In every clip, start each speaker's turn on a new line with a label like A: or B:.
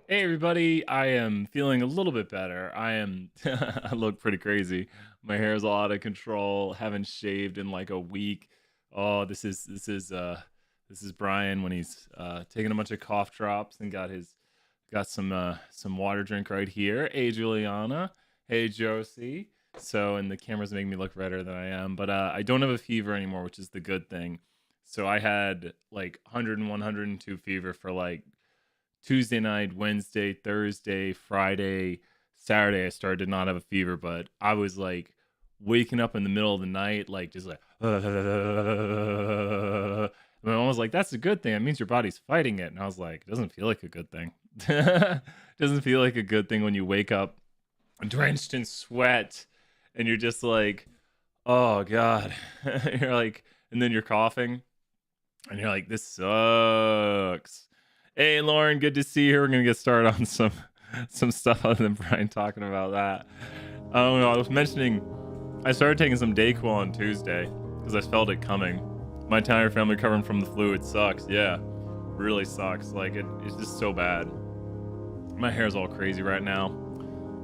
A: Hey everybody, I am feeling a little bit better. I look pretty crazy. My hair is all out of control. Haven't shaved in like a week. Oh, this is Brian when he's taking a bunch of cough drops and got some water drink right here. Hey Juliana. Hey Josie. So and the camera's making me look redder than I am, but I don't have a fever anymore, which is the good thing. So I had like 101, 102 fever for like Tuesday night, Wednesday, Thursday, Friday, Saturday. I started to not have a fever, but I was like waking up in the middle of the night, like just like, and my mom was like, "That's a good thing. It means your body's fighting it." And I was like, "It doesn't feel like a good thing. Doesn't feel like a good thing when you wake up drenched in sweat and you're just like, oh God." You're like, and then you're coughing and you're like, this sucks. Hey, Lauren, good to see you. We're gonna get started on some stuff other than Brian talking about that. I don't know. I was mentioning I started taking some Dayquil on Tuesday because I felt it coming. My entire family recovering from the flu. It sucks. Yeah, really sucks. Like it's just so bad. My hair's all crazy right now.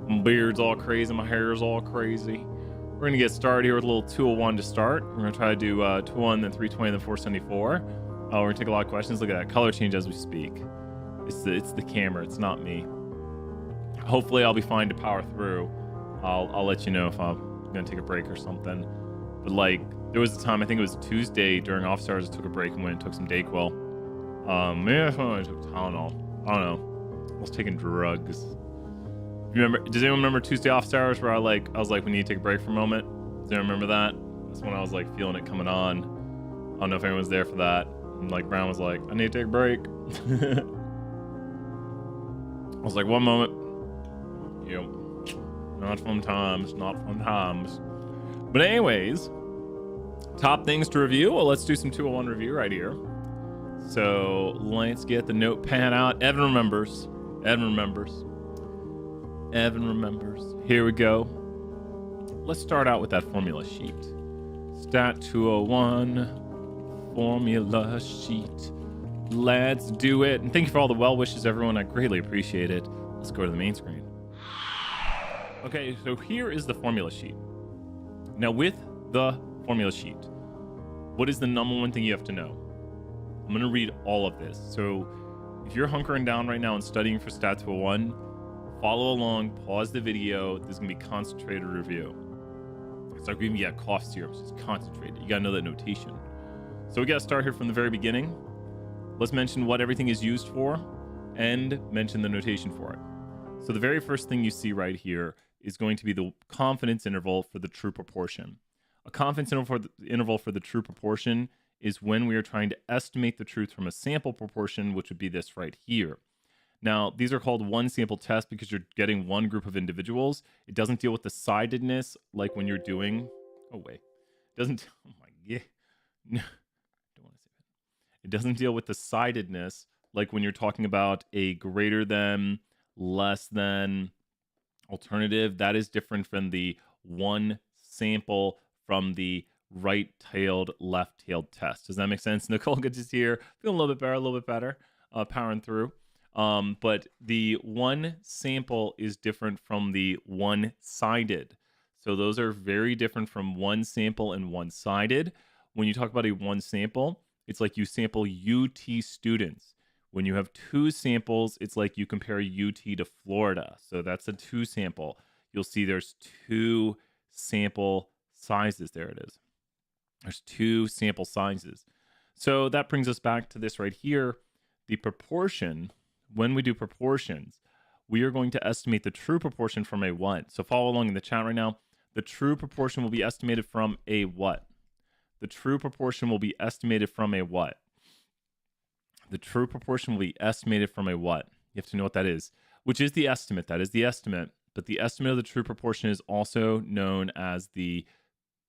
A: My beard's all crazy. My hair's all crazy. We're gonna get started here with a little 201 to start. We're gonna try to do 201, then 320, then 474. We're gonna take a lot of questions. Look at that color change as we speak. It's the camera. It's not me. Hopefully, I'll be fine to power through. I'll let you know if I'm gonna take a break or something. But like, there was a time I think it was Tuesday during office hours. I took a break and went and took some Dayquil. Maybe I took Tylenol. I don't know. I was taking drugs. Remember? Does anyone remember Tuesday office hours where I was like, we need to take a break for a moment? Does anyone remember that? That's when I was like feeling it coming on. I don't know if anyone's there for that. And like Brown was like, I need to take a break. I was like, one moment. Yep. Not fun times. Not fun times. But anyways, top things to review. Well, let's do some 201 review right here. So let's get the notepad out. Evan remembers. Evan remembers. Evan remembers. Here we go. Let's start out with that formula sheet. Stat 201 formula sheet. Let's do it. And thank you for all the well wishes, everyone. I greatly appreciate it. Let's go to the main screen. Okay, so here is the formula sheet. Now, with the formula sheet, what is the number one thing you have to know? I'm going to read all of this. So if you're hunkering down right now and studying for Stat 201, follow along, pause the video. There's going to be concentrated review. It's like we even get cough serums. It's concentrated. You got to know that notation. So we got to start here from the very beginning. Let's mention what everything is used for and mention the notation for it. So the very first thing you see right here is going to be the confidence interval for the true proportion. A confidence interval for the true proportion is when we are trying to estimate the truth from a sample proportion, which would be this right here. Now, these are called one sample tests because you're getting one group of individuals. It doesn't deal with the sidedness like when you're doing, oh wait, it doesn't, oh my god, no, don't want to say that. It doesn't deal with the sidedness like when you're talking about a greater than, less than alternative. That is different from the one sample from the right-tailed, left-tailed test. Does that make sense? Nicole, good to see you here. Feeling a little bit better, powering through. But the one sample is different from the one-sided. So those are very different from one sample and one-sided. When you talk about a one sample, it's like you sample UT students. When you have two samples, it's like you compare UT to Florida. So that's a two sample. You'll see there's two sample sizes. There it is. There's two sample sizes. So that brings us back to this right here. The proportion, when we do proportions, we are going to estimate the true proportion from a what? So follow along in the chat right now. The true proportion will be estimated from a what? The true proportion will be estimated from a what? The true proportion will be estimated from a what? You have to know what that is, which is the estimate. That is the estimate. But the estimate of the true proportion is also known as it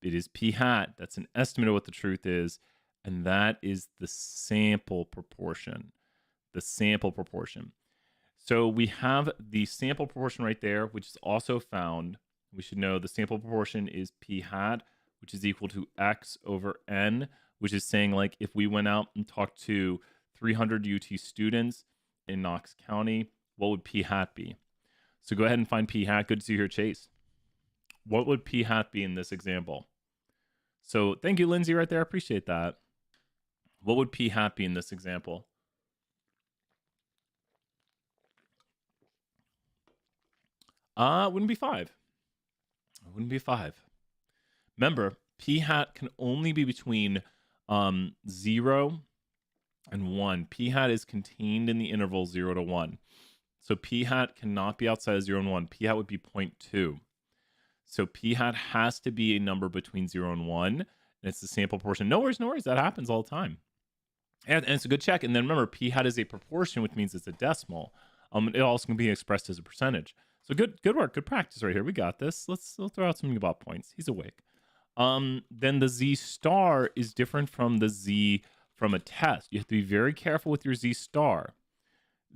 A: is p hat. That's an estimate of what the truth is. And that is the sample proportion. The sample proportion. So we have the sample proportion right there, which is also found. We should know the sample proportion is p hat, which is equal to x over n, which is saying like if we went out and talked to 300 UT students in Knox County, what would p hat be? So go ahead and find p hat. Good to see you here, Chase. What would p hat be in this example? So thank you, Lindsay, right there. I appreciate that. What would p hat be in this example? It wouldn't be 5. It wouldn't be 5. Remember, p hat can only be between 0 and 1. P hat is contained in the interval 0 to 1. So p hat cannot be outside of 0 and 1. P hat would be 0.2. So p hat has to be a number between 0 and 1. And it's the sample proportion. No worries, no worries. That happens all the time. And it's a good check. And then remember, p hat is a proportion, which means it's a decimal. It also can be expressed as a percentage. So good work, good practice right here. We got this. Let's throw out some about points. He's awake. Then the z star is different from the z from a test. You have to be very careful with your z star.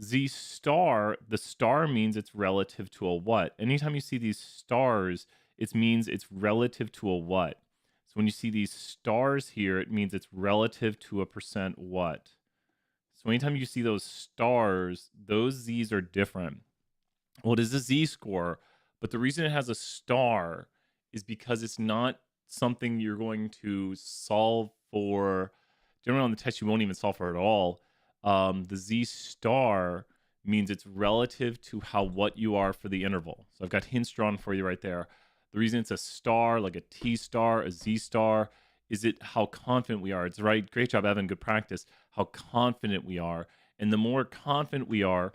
A: Z star, the star means it's relative to a what. Anytime you see these stars, it means it's relative to a what. So when you see these stars here, it means it's relative to a percent what. So anytime you see those stars, those z's are different. Well, it is a z-score, but the reason it has a star is because it's not something you're going to solve for. Generally on the test, you won't even solve for it at all. The z-star means it's relative to what you are for the interval. So I've got hints drawn for you right there. The reason it's a star, like a t-star, a z-star, is it how confident we are. It's right. Great job, Evan. Good practice. How confident we are. And the more confident we are,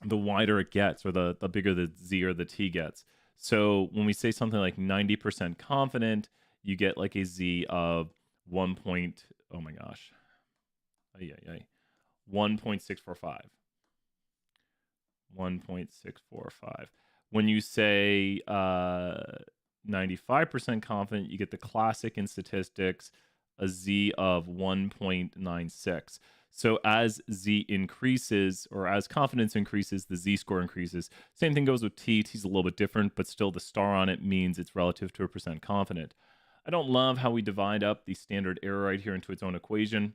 A: the wider it gets, or the bigger the z or the t gets. So when we say something like 90% confident, you get like a z of 1.645. 1.645. When you say 95% confident, you get the classic in statistics, a z of 1.96. So as z increases, or as confidence increases, the z-score increases. Same thing goes with t. T's a little bit different, but still the star on it means it's relative to a percent confident. I don't love how we divide up the standard error right here into its own equation,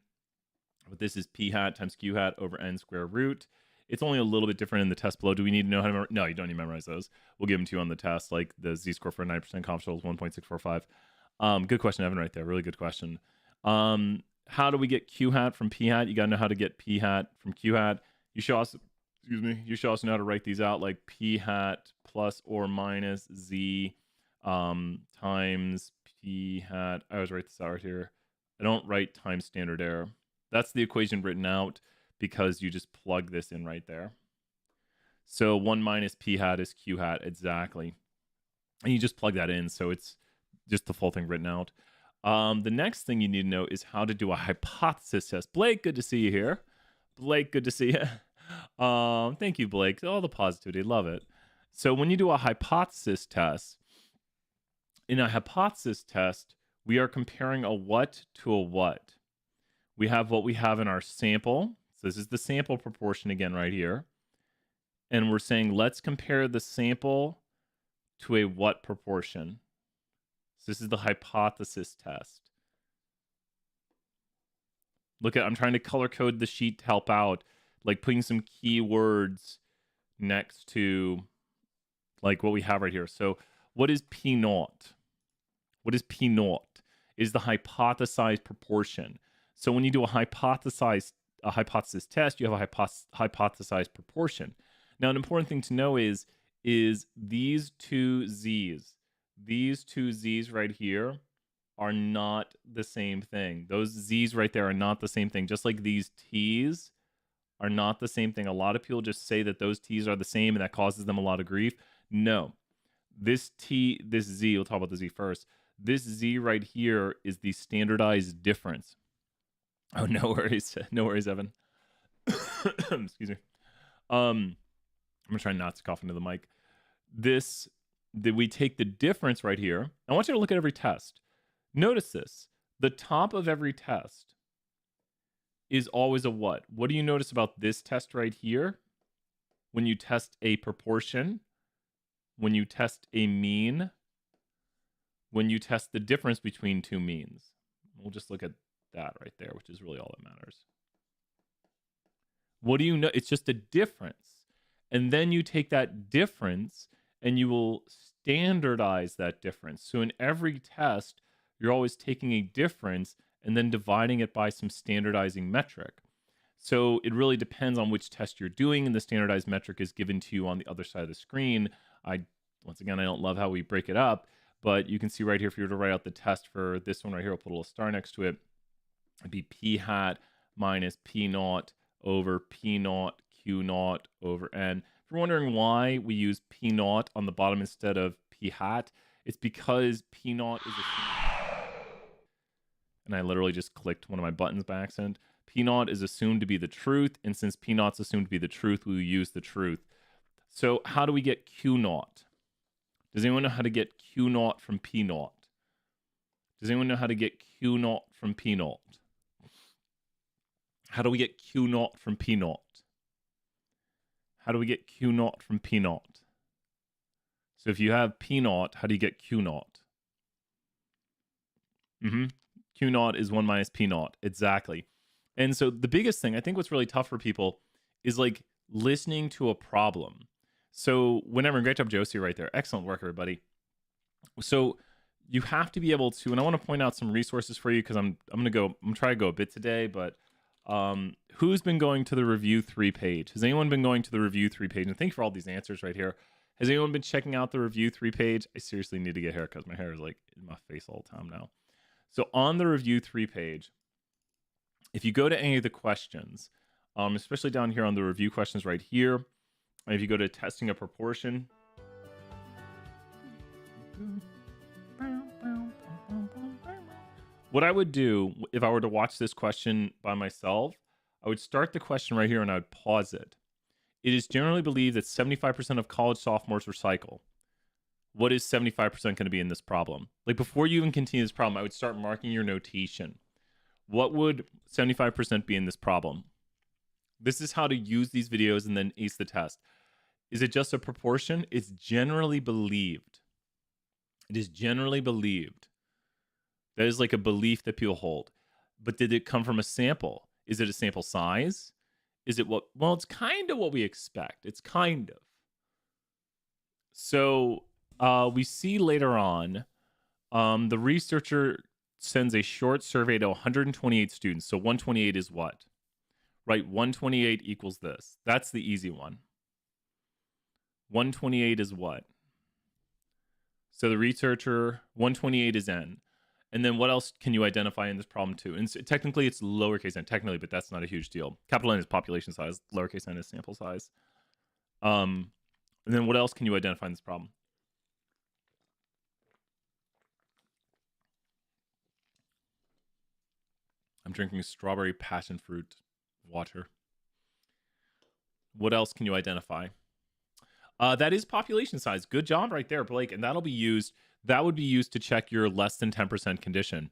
A: but this is p hat times q hat over n square root. It's only a little bit different in the test below. Do we need to know how to memorize? No, you don't need to memorize those. We'll give them to you on the test, like the z-score for a 90% confidence is 1.645. Good question, Evan, right there. Really good question. How do we get q hat from p hat? You got to know how to get p hat from q hat. You should also know how to write these out, like p hat plus or minus z times p hat. I always write this out right here. I don't write times standard error. That's the equation written out because you just plug this in right there. So 1 minus p hat is q hat, exactly. And you just plug that in, so it's just the full thing written out. The next thing you need to know is how to do a hypothesis test. Blake, good to see you here. Blake, good to see you. Thank you, Blake. All the positivity, love it. So when you do a hypothesis test, in a hypothesis test, we are comparing a what to a what. We have what we have in our sample. So this is the sample proportion again right here. And we're saying, let's compare the sample to a what proportion. So this is the hypothesis test. Look at, I'm trying to color code the sheet to help out, like putting some keywords next to like what we have right here. So what is P naught? What is P naught? Is the hypothesized proportion. So when you do a hypothesis test, you have a hypothesized proportion. Now, an important thing to know is these two z's right here are not the same thing. Those z's right there are not the same thing. Just like these t's are not the same thing. A lot of people just say that those t's are the same and that causes them a lot of grief. No. This z, we'll talk about the z first. This z right here is the standardized difference. Oh, no worries. No worries, Evan. Excuse me. I'm gonna try not to cough into the mic. We take the difference right here. I want you to look at every test. Notice this. The top of every test is always a what? What do you notice about this test right here? When you test a proportion, when you test a mean, when you test the difference between two means. We'll just look at that right there, which is really all that matters. What do you know? It's just a difference. And then you take that difference and you will standardize that difference. So in every test, you're always taking a difference and then dividing it by some standardizing metric. So it really depends on which test you're doing, and the standardized metric is given to you on the other side of the screen. Once again, I don't love how we break it up, but you can see right here, if you were to write out the test for this one right here, I'll put a little star next to it. It'd be p hat minus p naught over p naught q naught over n. If you're wondering why we use p naught on the bottom instead of p hat, it's because p naught is and I literally just clicked one of my buttons by accident. P naught is assumed to be the truth, and since P naught's assumed to be the truth, we will use the truth. So how do we get Q naught? Does anyone know how to get Q naught from P naught? Does anyone know how to get Q naught from P naught? How do we get Q naught from P naught? How do we get Q naught from P naught? So if you have P naught, how do you get Q naught? Q naught is 1 minus P naught. Exactly. And so the biggest thing, I think what's really tough for people is like listening to a problem. So whenever, great job, Josie, right there. Excellent work, everybody. So you have to be able to, and I want to point out some resources for you because I'm trying to go a bit today, but who's been going to the review 3 page? Has anyone been going to the review 3 page? And thank you for all these answers right here. Has anyone been checking out the review 3 page? I seriously need to get hair because my hair is like in my face all the time now. So on the review 3 page, if you go to any of the questions, especially down here on the review questions right here, and if you go to testing a proportion, what I would do if I were to watch this question by myself, I would start the question right here and I would pause it. It is generally believed that 75% of college sophomores recycle. What is 75% going to be in this problem? Like before you even continue this problem, I would start marking your notation. What would 75% be in this problem? This is how to use these videos and then ace the test. Is it just a proportion? It's generally believed. It is generally believed. That is like a belief that people hold. But did it come from a sample? Is it a sample size? Is it what? Well, it's kind of what we expect. It's kind of. So we see later on, the researcher sends a short survey to 128 students. So 128 is what? Right, 128 equals this. That's the easy one. 128 is what? So the researcher, 128 is n. And then what else can you identify in this problem too? And so technically it's lowercase n, technically, but that's not a huge deal. Capital N is population size, lowercase n is sample size. And then what else can you identify in this problem? I'm drinking strawberry passion fruit water. What else can you identify? That is population size. Good job right there, Blake. And that would be used to check your less than 10% condition.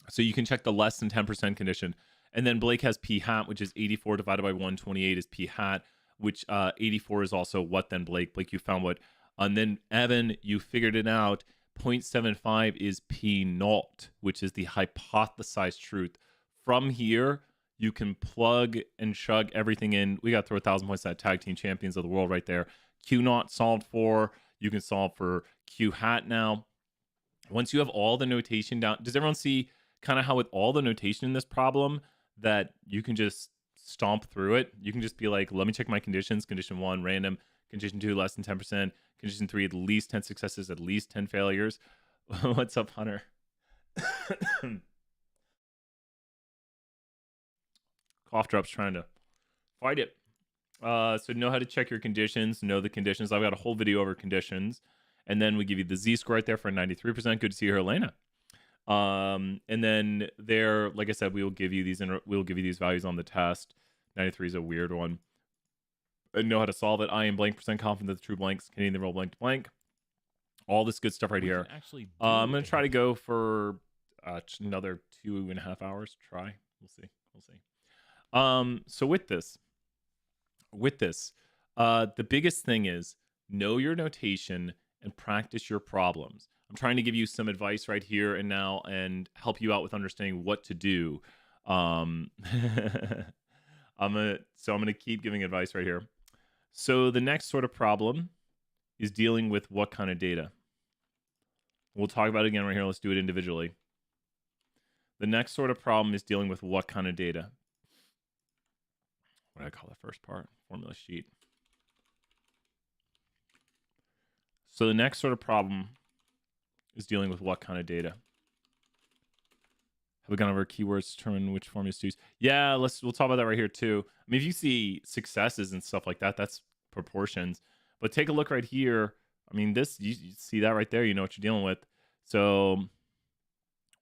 A: So you can check the less than 10% condition. And then Blake has p hat, which is 84 divided by 128 is p hat, which 84 is also what then, Blake? Blake, you found what? And then Evan, you figured it out. 0.75 is p naught, which is the hypothesized truth. From here, you can plug and chug everything in. We got to throw 1,000 points at tag team champions of the world right there. Q naught solved for. You can solve for Q hat now. Once you have all the notation down, does everyone see kind of how with all the notation in this problem that you can just stomp through it? You can just be like, let me check my conditions. Condition 1, random. Condition 2, less than 10%. Condition 3, at least 10 successes, at least 10 failures. What's up, Hunter? Cough drop's trying to fight it. So know how to check your conditions, know the conditions. I've got a whole video over conditions. And then we give you the Z-score right there for 93%. Good to see you here, Elena. And then there, like I said, we will give you these values on the test. 93 is a weird one. And know how to solve it. I am blank percent confident that the true blanks can either roll blank to blank. All this good stuff right here. I'm going to try to go for another 2.5 hours. Try. We'll see. So with this, the biggest thing is know your notation and practice your problems. I'm trying to give you some advice right here and now and help you out with understanding what to do. I'm gonna keep giving advice right here. So the next sort of problem is dealing with what kind of data. We'll talk about it again right here. Let's do it individually. The next sort of problem is dealing with what kind of data. What do I call that first part? Formula sheet. So the next sort of problem is dealing with what kind of data. Have we gone over keywords to determine which formulas to use? Yeah, we'll talk about that right here too. I mean, if you see successes and stuff like that, that's proportions. But take a look right here. I mean, this you see that right there. You know what you're dealing with. So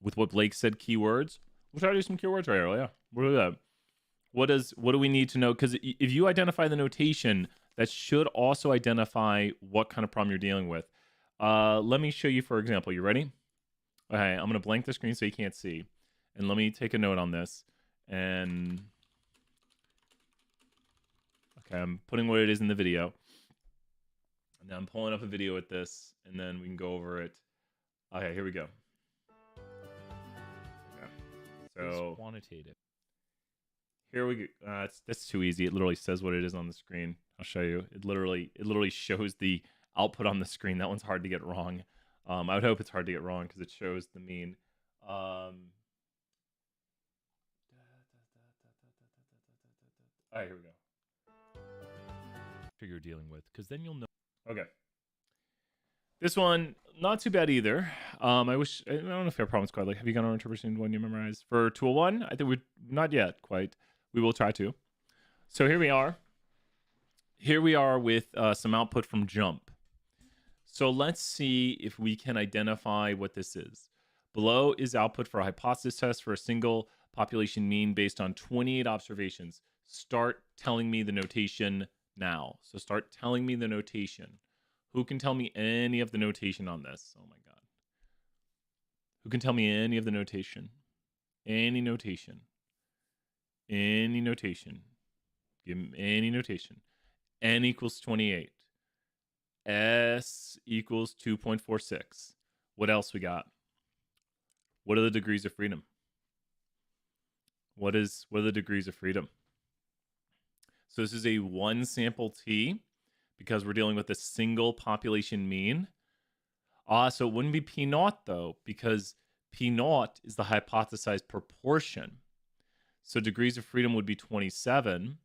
A: with what Blake said, keywords. We'll try to do some keywords right here. Yeah, we'll do that. What do we need to know? Because if you identify the notation, that should also identify what kind of problem you're dealing with. Let me show you, for example. You ready? Okay, I'm going to blank the screen so you can't see. And let me take a note on this. And okay, I'm putting what it is in the video. And now I'm pulling up a video with this, and then we can go over it. Okay, here we go. Okay. So
B: quantitative.
A: Here we go. That's too easy. It literally says what it is on the screen. I'll show you. It literally shows the output on the screen. That one's hard to get wrong. I would hope it's hard to get wrong because it shows the mean. All right, here we go.
B: You're dealing with, because then you'll know.
A: Okay. This one, not too bad either. I don't know if your problem's quite like, have you gone over interpretation one you memorized? For 201, I think not yet quite. We will try to. So here we are. Here we are with some output from jump. So let's see if we can identify what this is. Below is output for a hypothesis test for a single population mean based on 28 observations. Start telling me the notation now. So start telling me the notation. Who can tell me any of the notation on this? Oh my God. Who can tell me any of the notation? Any notation. Any notation. Give me any notation. N equals 28. S equals 2.46. What else we got? What are the degrees of freedom? What are the degrees of freedom? So this is a one sample T because we're dealing with a single population mean. So it wouldn't be P naught though, because P naught is the hypothesized proportion. So degrees of freedom would be 27,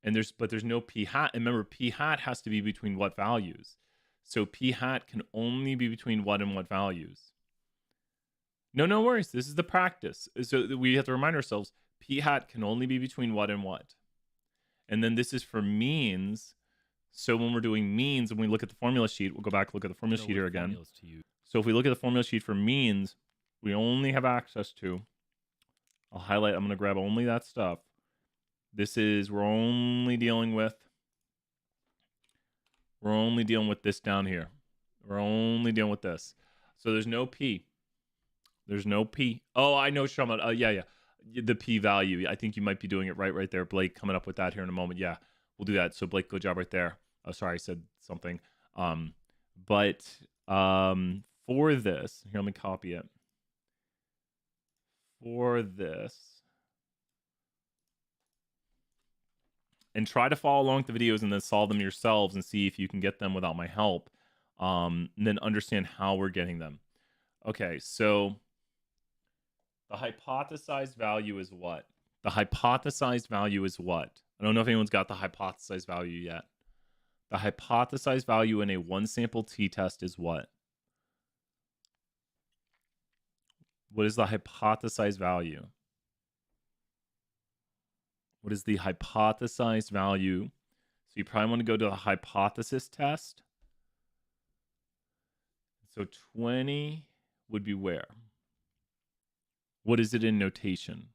A: and there's no P hat. And remember, P hat has to be between what values? So P hat can only be between what and what values? No worries. This is the practice. So we have to remind ourselves, P hat can only be between what and what? And then this is for means. So when we're doing means, and we look at the formula sheet, we'll go back and look at the formula sheet here again. So if we look at the formula sheet for means, we only have access to, I'll highlight, I'm going to grab only that stuff. We're only dealing with this down here. We're only dealing with this. So there's no P. There's no P. Oh, I know, Shama. Yeah. The P value. I think you might be doing it right there. Blake, coming up with that here in a moment. Yeah, we'll do that. So Blake, good job right there. Oh, sorry, I said something. But for this, here, let me copy it. For this, and try to follow along with the videos and then solve them yourselves and see if you can get them without my help. And then understand how we're getting them. Okay, so the hypothesized value is what? The hypothesized value is what? I don't know if anyone's got the hypothesized value yet. The hypothesized value in a one sample t-test is what? What is the hypothesized value? What is the hypothesized value? So you probably want to go to the hypothesis test. So 20 would be where? What is it in notation?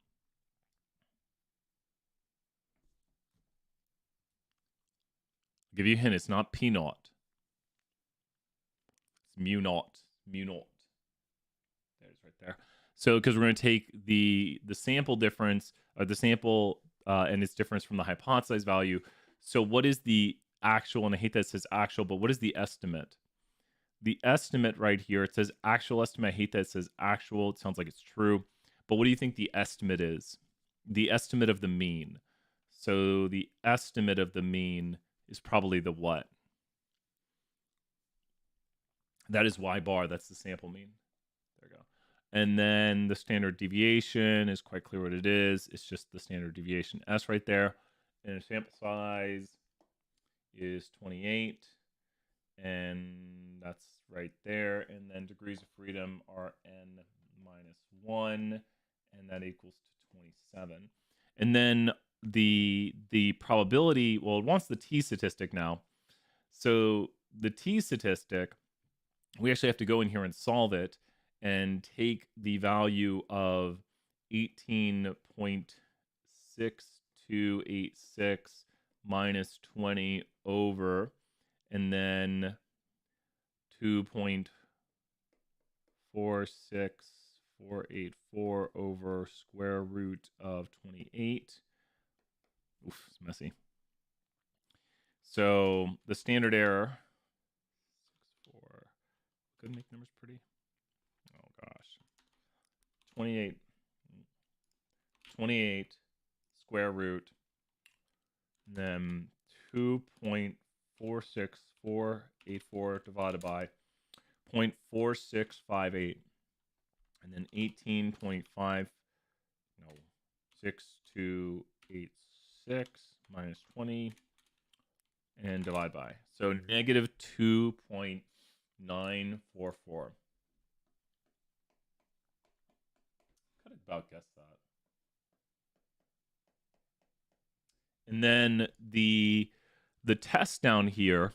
A: I'll give you a hint. It's not P naught. It's mu naught. Mu naught. There's right there. So because we're going to take the sample difference, or the sample and its difference from the hypothesized value. So what is the actual, and I hate that it says actual, but what is the estimate? The estimate right here, it says actual estimate. I hate that it says actual. It sounds like it's true. But what do you think the estimate is? The estimate of the mean. So the estimate of the mean is probably the what. That is y bar. That's the sample mean. There we go. And then the standard deviation is quite clear what it is. It's just the standard deviation S right there. And the sample size is 28. And that's right there. And then degrees of freedom are n minus 1. And that equals to 27. And then the probability, well, it wants the t statistic now. So the t statistic, we actually have to go in here and solve it and take the value of 18.6286 minus 20 over, and then 2.46484 over square root of 28. Oof, it's messy. So the standard error, could make numbers pretty. Oh gosh. 28 square root, then 2.46484 divided by 0.4658, and then 6286 minus 20 and divide by. So negative 2.944. Could have about guessed that. And then the test down here,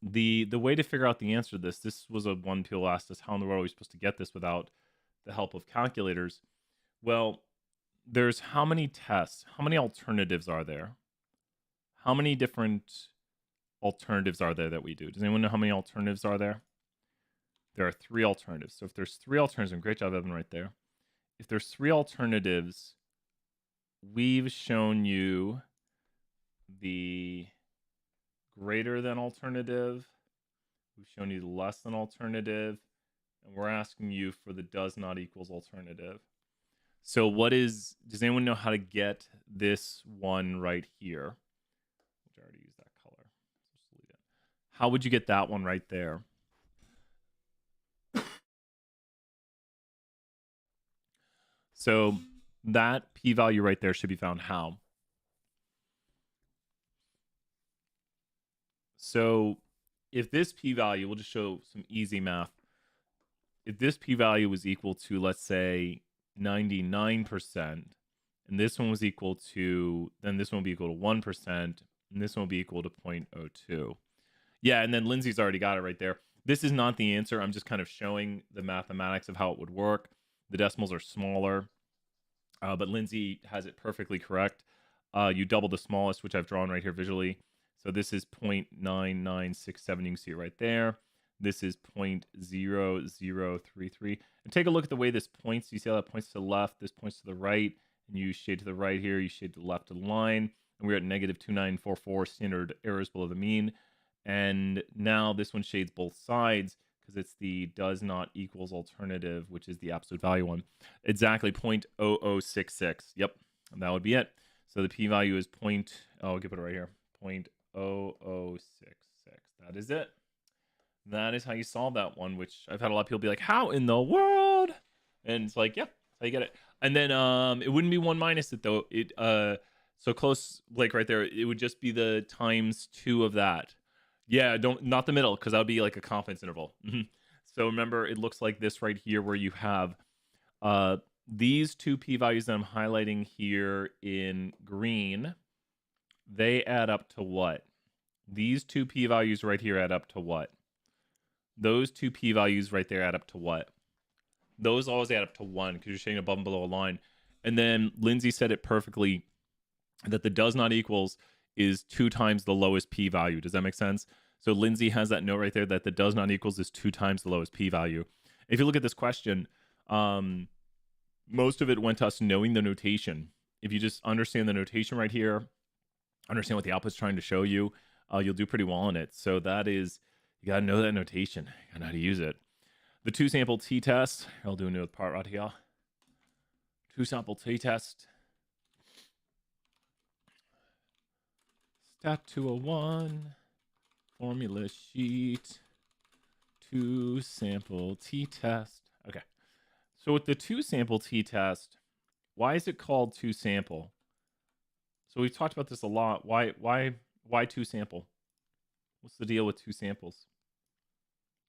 A: the way to figure out the answer to this was a one people asked us, how in the world are we supposed to get this without the help of calculators? Well, there's how many tests? How many alternatives are there? How many different alternatives are there that we do? Does anyone know how many alternatives are there? There are 3 alternatives. So if there's 3 alternatives, and great job, Evan, right there. If there's 3 alternatives, we've shown you the greater than alternative. We've shown you the less than alternative. And we're asking you for the does not equals alternative. So does anyone know how to get this one right here? Which I already used that color. Just delete it. How would you get that one right there? So that p-value right there should be found how? So if this p-value, we'll just show some easy math. If this p-value was equal to, let's say, 99%, and this one was equal to, then this one will be equal to 1%, and this one will be equal to 0.02. Yeah, and then Lindsay's already got it right there. This is not the answer. I'm just kind of showing the mathematics of how it would work. The decimals are smaller, but Lindsay has it perfectly correct. You double the smallest, which I've drawn right here visually. So this is 0.9967. You can see it right there. This is 0.0033. And take a look at the way this points. You see how that points to the left? This points to the right. And you shade to the right here. You shade to the left of the line. And we're at negative 2944. Standard errors below the mean. And now this one shades both sides because it's the does not equals alternative, which is the absolute value one. Exactly 0.0066. Yep, and that would be it. So the p-value is I'll give it right here. 0.0066. That is it. That is how you solve that one, which I've had a lot of people be like, how in the world? And it's like, yeah, that's how you get it. And then it wouldn't be 1 minus it though. It so close, like right there, it would just be the times 2 of that. Yeah, not the middle, because that would be like a confidence interval. So remember, it looks like this right here, where you have these 2 p-values that I'm highlighting here in green. They add up to what? These 2 p-values right here add up to what? Those 2 p-values right there add up to what? Those always add up to 1 because you're shading above and below a line. And then Lindsay said it perfectly that the does not equals is 2 times the lowest p-value. Does that make sense? So Lindsay has that note right there that the does not equals is 2 times the lowest p-value. If you look at this question, most of it went to us knowing the notation. If you just understand the notation right here, understand what the output's trying to show you, you'll do pretty well on it. So that is, you got to know that notation. You got to know how to use it. The 2-sample t-test, I'll do a new part right here. 2-sample t-test. .201 formula sheet, 2 sample t-test. Okay. So with the 2 sample t-test, why is it called 2 sample? So we've talked about this a lot. Why 2 sample? What's the deal with 2 samples?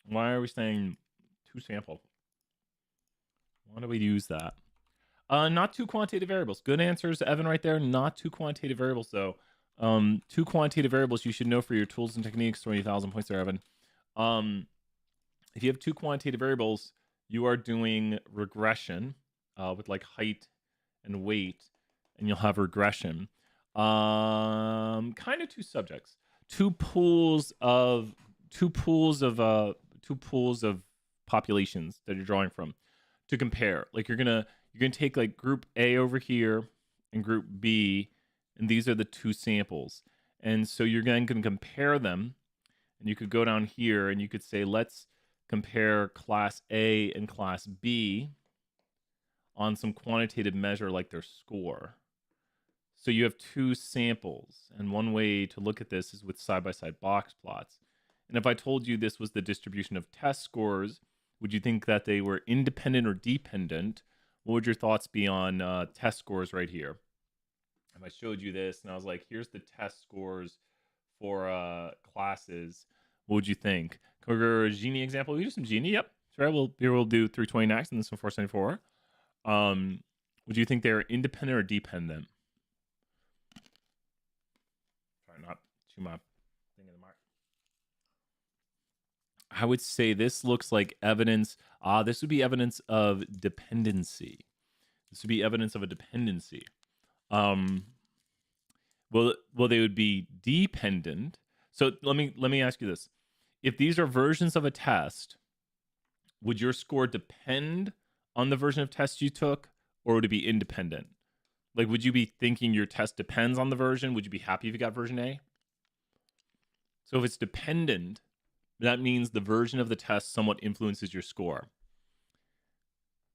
A: Why are we saying 2 sample? Why do we use that? Not 2 quantitative variables. Good answers, Evan, right there. Not 2 quantitative variables, though. 2 quantitative variables you should know for your tools and techniques. 20,000 points there, Evan. If you have 2 quantitative variables, you are doing regression with like height and weight, and you'll have regression. Kind of 2 subjects, 2 pools of populations that you're drawing from to compare. Like you're gonna take like group A over here and group B, and these are the 2 samples. And so you're then going to compare them, and you could go down here and you could say, let's compare class A and class B on some quantitative measure like their score. So you have 2 samples, and one way to look at this is with side-by-side box plots. And if I told you this was the distribution of test scores, would you think that they were independent or dependent? What would your thoughts be on test scores right here? If I showed you this and I was like, here's the test scores for classes, what would you think? Can we go to a Gini example? We do some Gini, yep. Sure, we'll do 320 next and this one 474. Would you think they're independent or dependent? Try not to my thing in the mark. I would say this looks like evidence. This would be evidence of dependency. This would be evidence of a dependency. Well, they would be dependent. So let me ask you this: if these are versions of a test, would your score depend on the version of test you took, or would it be independent? Like, would you be thinking your test depends on the version? Would you be happy if you got version A? So if it's dependent, that means the version of the test somewhat influences your score.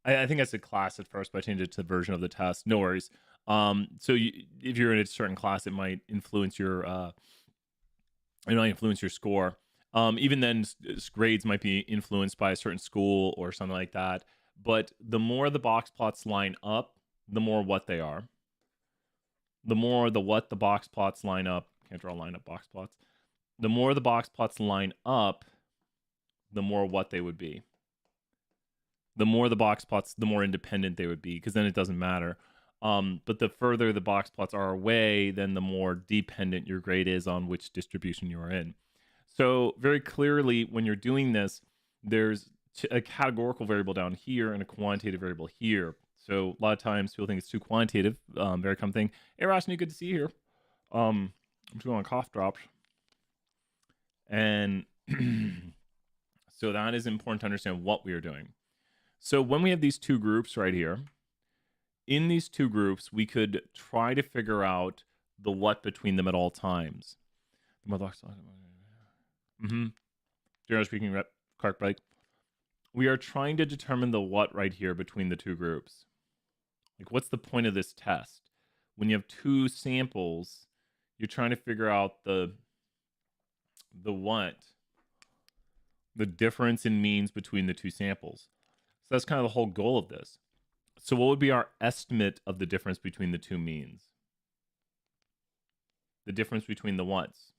A: I think that's a class at first, but I changed it to the version of the test. No worries. So if you're in a certain class, it might influence your score. Even then, grades might be influenced by a certain school or something like that. But the more the box plots line up, the more what they are. The more the box plots line up. Can't draw a line up box plots. The more the box plots line up, the more what they would be. The more the box plots, the more independent they would be, because then it doesn't matter. But the further the box plots are away, then the more dependent your grade is on which distribution you are in. So very clearly, when you're doing this, there's a categorical variable down here and a quantitative variable here. So a lot of times people think it's too quantitative. Very common thing. Hey, Rashni, good to see you here. I'm just going on cough drops. And so that is important to understand what we are doing. So when we have these 2 groups right here, in these 2 groups, we could try to figure out the what between them at all times. Generally speaking, Clark Bike. We are trying to determine the what right here between the 2 groups. Like, what's the point of this test? When you have 2 samples, you're trying to figure out the what, the difference in means between the 2 samples. So that's kind of the whole goal of this. So what would be our estimate of the difference between the 2 means? The difference between the whats.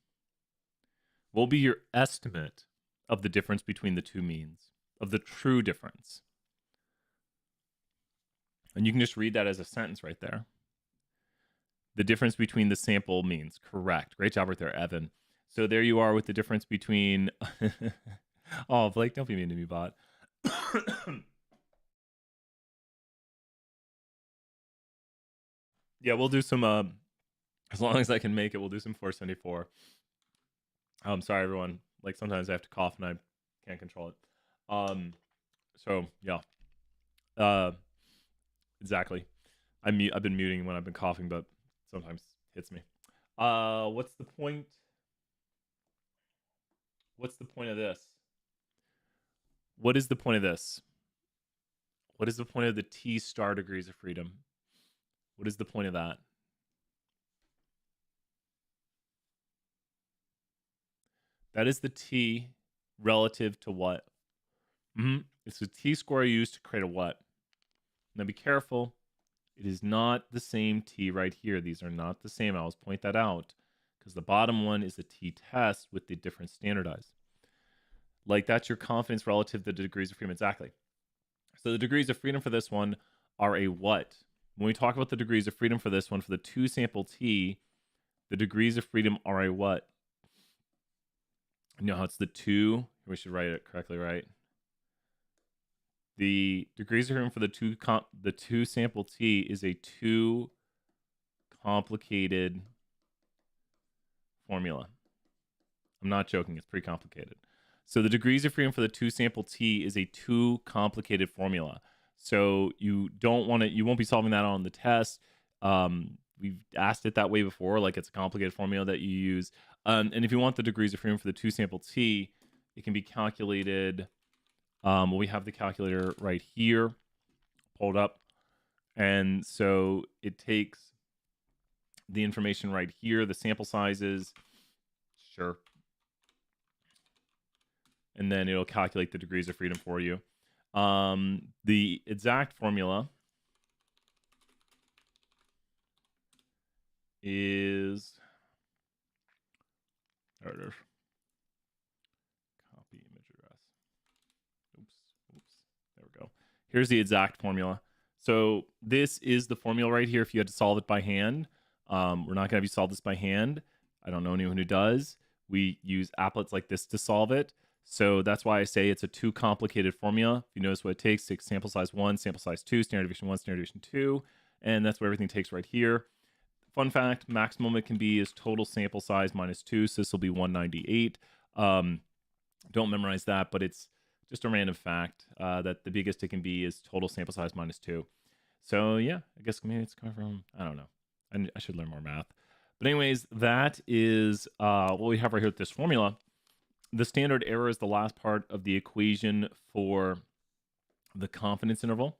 A: What will be your estimate of the difference between the 2 means, of the true difference? And you can just read that as a sentence right there. The difference between the sample means. Correct. Great job right there, Evan. So there you are with the difference between... Oh, Blake, don't be mean to me, bot. Yeah, we'll do some... as long as I can make it, we'll do some 474. I'm sorry, everyone. Like, sometimes I have to cough and I can't control it. So, yeah. Exactly. I've been muting when I've been coughing, but sometimes it hits me. What's the point? What's the point of this? What is the point of this? What is the point of the T star degrees of freedom? What is the point of that? That is the t relative to what? It's the t-square used to create a what? Now be careful. It is not the same t right here. These are not the same. I always point that out because the bottom one is the t-test with the different standardized. Like that's your confidence relative to the degrees of freedom. Exactly. So the degrees of freedom for this one are a what? When we talk about the degrees of freedom for this one, for the 2 sample t, the degrees of freedom are a what? You know how it's the 2? We should write it correctly, right? The degrees of freedom for the 2 sample t is a 2 complicated formula. I'm not joking. It's pretty complicated. So the degrees of freedom for the 2 sample t is a 2 complicated formula. So you won't be solving that on the test. We've asked it that way before, like it's a complicated formula that you use. And if you want the degrees of freedom for the 2 sample t, it can be calculated. We have the calculator right here, pulled up. And so it takes the information right here, the sample sizes, sure. And then it'll calculate the degrees of freedom for you. The exact formula is, there it is. Copy image address. Oops. There we go. Here's the exact formula. So this is the formula right here if you had to solve it by hand. We're not going to have you solve this by hand. I don't know anyone who does. We use applets like this to solve it. So that's why I say it's a 2 complicated formula. If you notice what it takes, sample size 1, sample size 2, standard deviation 1, standard deviation 2, and that's what everything takes right here. Fun fact, maximum it can be is total sample size minus 2, so this will be 198. Don't memorize that, but it's just a random fact that the biggest it can be is total sample size minus 2. So yeah, I guess maybe it's coming from, I don't know. I should learn more math. But anyways, that is what we have right here with this formula. The standard error is the last part of the equation for the confidence interval.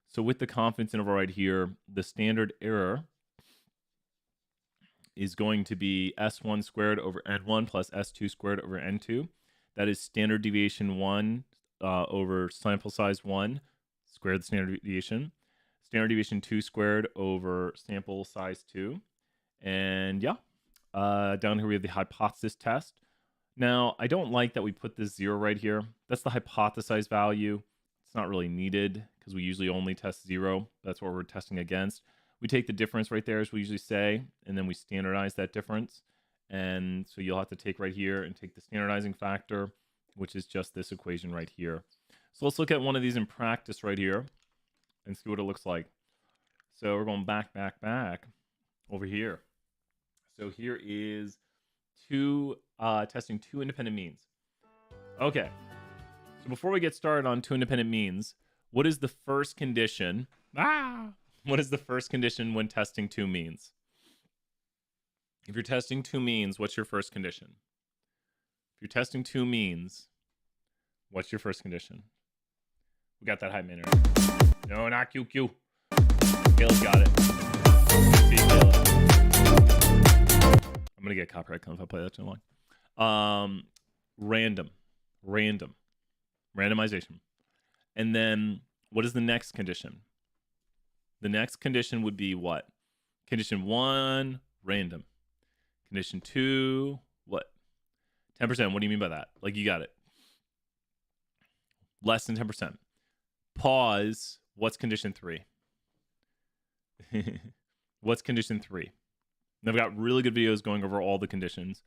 A: So with the confidence interval right here, the standard error is going to be S1 squared over N1 plus S2 squared over N2. That is standard deviation 1 over sample size 1 squared the standard deviation. Standard deviation 2 squared over sample size 2. And yeah, down here we have the hypothesis test. Now, I don't like that we put this 0 right here. That's the hypothesized value. It's not really needed because we usually only test 0. That's what we're testing against. We take the difference right there, as we usually say, and then we standardize that difference. And so you'll have to take right here and take the standardizing factor, which is just this equation right here. So let's look at one of these in practice right here and see what it looks like. So we're going back over here. So here is testing 2 independent means. Okay. So before we get started on 2 independent means, what is the first condition? What is the first condition when testing 2 means? If you're testing 2 means, what's your first condition? If you're testing 2 means, what's your first condition? We got that hype man. No, not QQ. Caleb got it. See you, Caleb. I'm gonna get copyright claim if I play that too long. Randomization. And then what is the next condition? The next condition would be what? Condition 1, random. Condition 2, what? 10%. What do you mean by that? Like you got it. Less than 10%. Pause. What's condition 3? What's condition 3? And I've got really good videos going over all the conditions.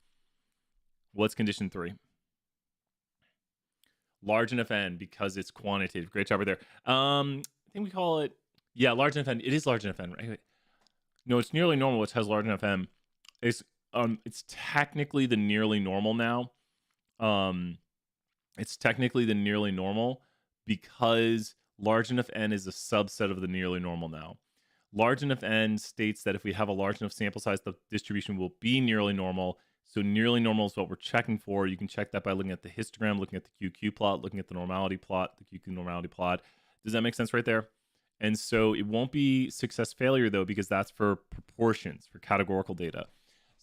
A: What's condition 3? Large enough n because it's quantitative. Great job right there. I think we call it, yeah, large enough n. It is large enough n, right? No, it's nearly normal, which has large enough m. It's technically the nearly normal now. It's technically the nearly normal because large enough n is a subset of the nearly normal now. Large enough n states that if we have a large enough sample size, the distribution will be nearly normal. So nearly normal is what we're checking for. You can check that by looking at the histogram, looking at the QQ plot, looking at the normality plot, the QQ normality plot. Does that make sense right there? And so it won't be success failure though, because that's for proportions, for categorical data.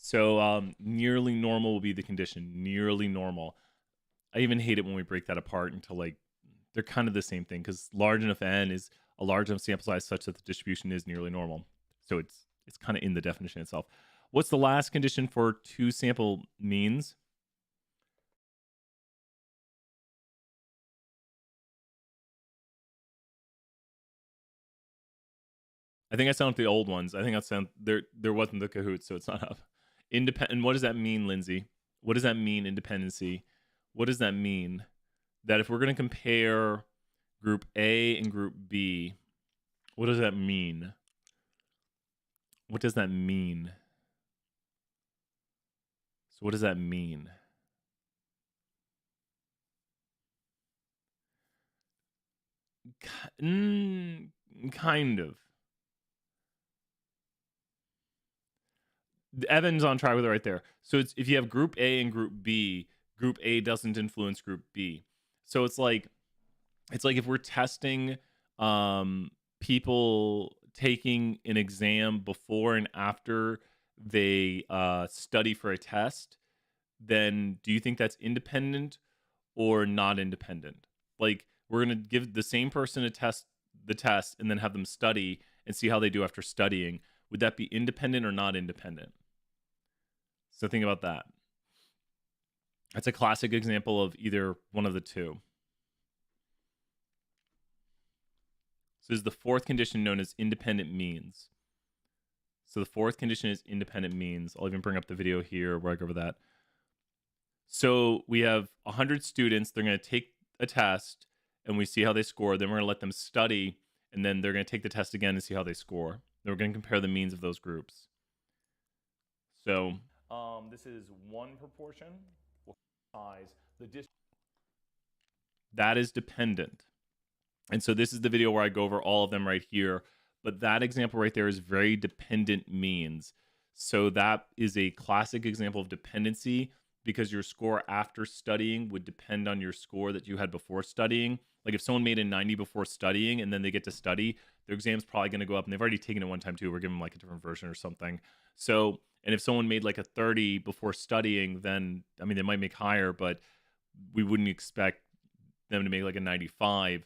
A: So nearly normal will be the condition. Nearly normal. I even hate it when we break that apart into like they're kind of the same thing because large enough n is a large enough sample size such that the distribution is nearly normal. So it's kind of in the definition itself. What's the last condition for two sample means? I think I sound the old ones. I think I sound there wasn't the Kahoot, so it's not up. Independent. What does that mean, Lindsay? What does that mean, independency? What does that mean? That if we're going to compare group A and group B, what does that mean? What does that mean? So what does that mean? Kind of. Evan's on track with it right there. So it's if you have group A and group B, group A doesn't influence group B. So it's like if we're testing people taking an exam before and after they study for a test, then do you think that's independent or not independent? Like we're going to give the same person the test and then have them study and see how they do after studying. Would that be independent or not independent? So think about that. That's a classic example of either one of the two. So this is the fourth condition known as independent means. So the fourth condition is independent means. I'll even bring up the video here where I go over that. So we have 100 students. They're going to take a test and we see how they score. Then we're going to let them study and then they're going to take the test again and see how they score. Then we're going to compare the means of those groups. So this is one proportion. Size the that is dependent. And so this is the video where I go over all of them right here. But that example right there is very dependent means. So that is a classic example of dependency because your score after studying would depend on your score that you had before studying. Like if someone made a 90 before studying and then they get to study, their exam's probably going to go up, and they've already taken it one time too. We're giving them like a different version or something. So, and if someone made like a 30 before studying, then, I mean, they might make higher, but we wouldn't expect them to make like a 95.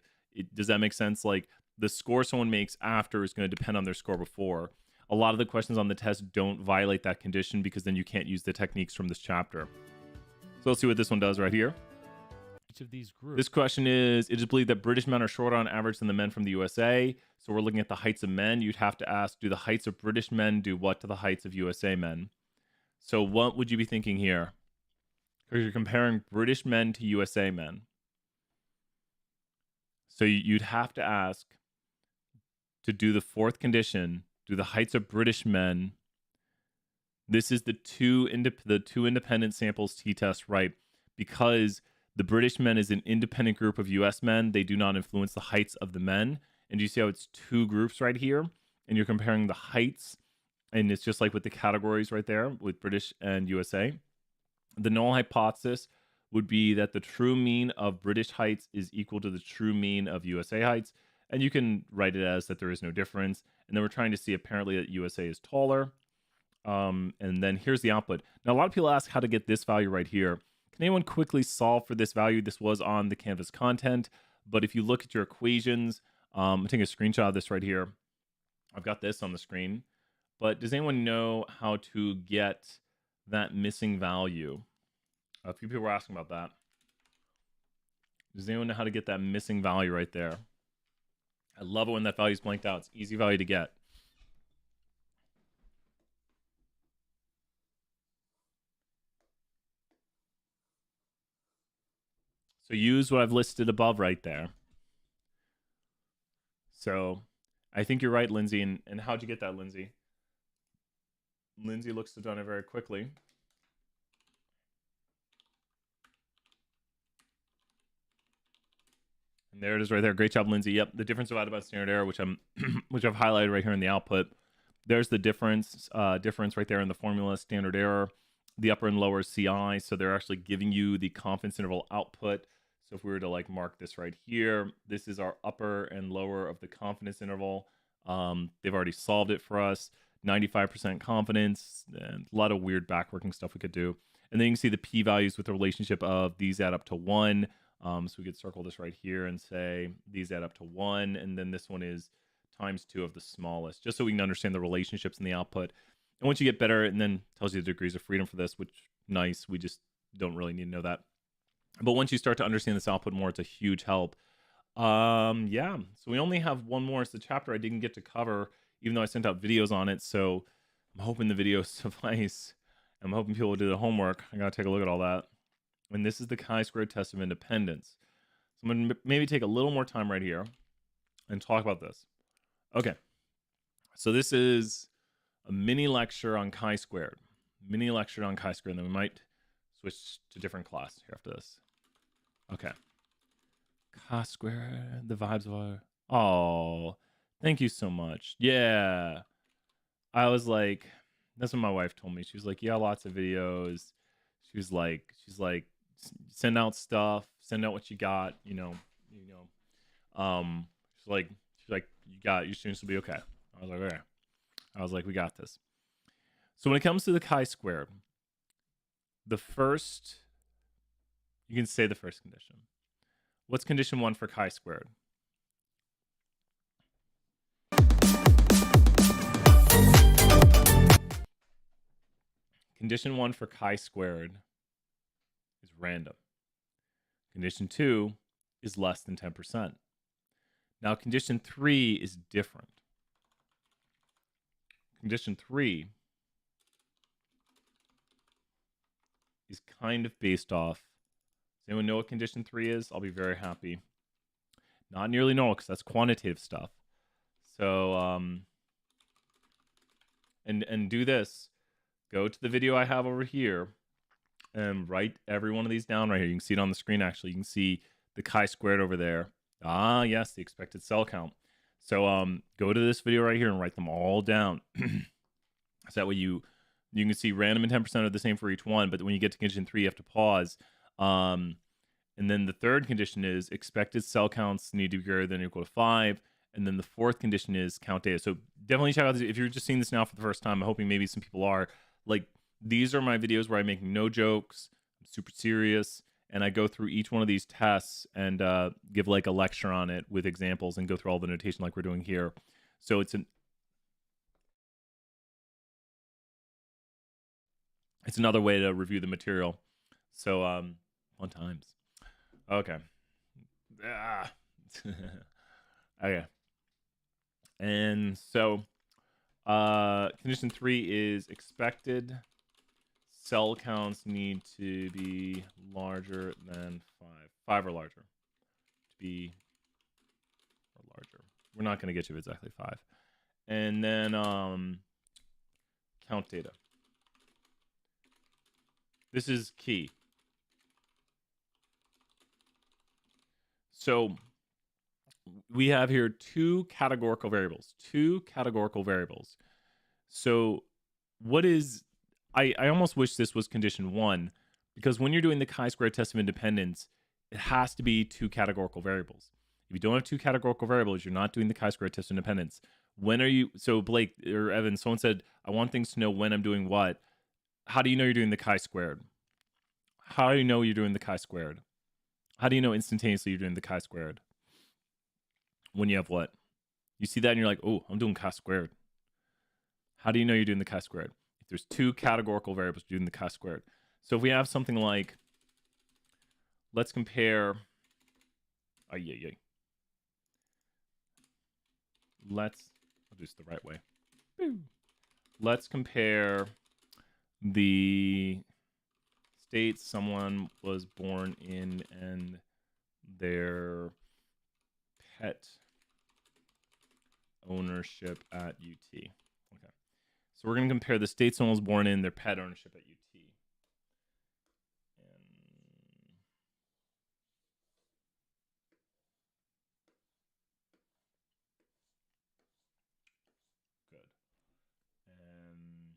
A: Does that make sense? Like the score someone makes after is going to depend on their score before. A lot of the questions on the test don't violate that condition because then you can't use the techniques from this chapter. So let's see what this one does right here.
B: Each of these groups.
A: This question is, it is believed that British men are shorter on average than the men from the USA. So we're looking at the heights of men. You'd have to ask, do the heights of British men do what to the heights of USA men? So what would you be thinking here? Because you're comparing British men to USA men. So you'd have to ask to do the fourth condition, do the heights of British men. This is the two independent samples t-test, right? Because the British men is an independent group of US men. They do not influence the heights of the men. And you see how it's two groups right here? And you're comparing the heights. And it's just like with the categories right there with British and USA. The null hypothesis would be that the true mean of British heights is equal to the true mean of USA heights. And you can write it as that there is no difference. And then we're trying to see apparently that USA is taller. And then here's the output. Now, a lot of people ask how to get this value right here. Can anyone quickly solve for this value? This was on the Canvas content. But if you look at your equations, I'm taking a screenshot of this right here. I've got this on the screen. But does anyone know how to get that missing value? A few people were asking about that. Does anyone know how to get that missing value right there? I love it when that value is blanked out. It's easy value to get. So use what I've listed above right there. So I think you're right, Lindsay. And how'd you get that, Lindsay? Lindsay looks to have done it very quickly. And there it is right there. Great job, Lindsay. Yep, the difference divided by standard error, which I've highlighted right here in the output. There's the difference right there in the formula, standard error. The upper and lower CI, so they're actually giving you the confidence interval output. So if we were to like mark this right here, this is our upper and lower of the confidence interval. They've already solved it for us. 95% confidence, and a lot of weird backworking stuff we could do. And then you can see the p-values with the relationship of these add up to 1. So we could circle this right here and say these add up to 1. And then this one is times 2 of the smallest, just so we can understand the relationships in the output. And once you get better, and then tells you the degrees of freedom for this, which nice. We just don't really need to know that. But once you start to understand this output more, it's a huge help. Yeah. So we only have one more. It's the chapter I didn't get to cover, even though I sent out videos on it. So I'm hoping the videos suffice. I'm hoping people will do the homework. I gotta take a look at all that. And this is the chi-squared test of independence. So I'm gonna maybe take a little more time right here and talk about this. Okay. So this is a mini lecture on chi-squared. Mini lecture on chi-squared. And then we might switch to different class here after this. Okay. Chi-squared, the vibes are... Oh, thank you so much. Yeah. I was like, that's what my wife told me. She was like, yeah, lots of videos. She's like, send out stuff, send out what you got, you know. She's like, your students will be okay. I was like, okay. I was like, we got this. So when it comes to the chi-squared, the first, you can say the first condition. What's condition 1 for chi-squared? Condition 1 for chi-squared is random. Condition 2 is less than 10%. Now, condition 3 is different. Condition 3 is kind of based off. Does anyone know what condition 3 is? I'll be very happy. Not nearly normal, because that's quantitative stuff. So, and do this. Go to the video I have over here and write every one of these down right here. You can see it on the screen, actually. You can see the chi-squared over there. Ah, yes, the expected cell count. So go to this video right here and write them all down. So that way you can see random and 10% are the same for each one, but when you get to condition 3, you have to pause. And then the third condition is expected cell counts need to be greater than or equal to 5. And then the fourth condition is count data. So definitely check out this. If you're just seeing this now for the first time, I'm hoping maybe some people are. Like, these are my videos where I make no jokes. I'm super serious. And I go through each one of these tests and give like a lecture on it with examples and go through all the notation like we're doing here. So it's another way to review the material. So fun times. Okay. Okay. And so condition 3 is expected cell counts need to be larger than 5. 5 or larger. To be or larger. We're not going to get to exactly 5. And then count data. This is key. So we have here 2 categorical variables. 2 categorical variables. So what is... I almost wish this was condition 1, because when you're doing the chi-squared test of independence, it has to be 2 categorical variables. If you don't have 2 categorical variables, you're not doing the chi-squared test of independence. When are you... So Blake or Evan, someone said, I want things to know when I'm doing what. How do you know you're doing the chi-squared? How do you know you're doing the chi-squared? How do you know instantaneously you're doing the chi-squared? When you have what? You see that and you're like, oh, I'm doing chi-squared. How do you know you're doing the chi-squared? If there's 2 categorical variables doing the chi-squared. So if we have something like, let's compare, I'll do this the right way. Let's compare the state someone was born in and their pet ownership at UT. Okay. So we're going to compare the state someone was born in, their pet ownership at UT. Good. And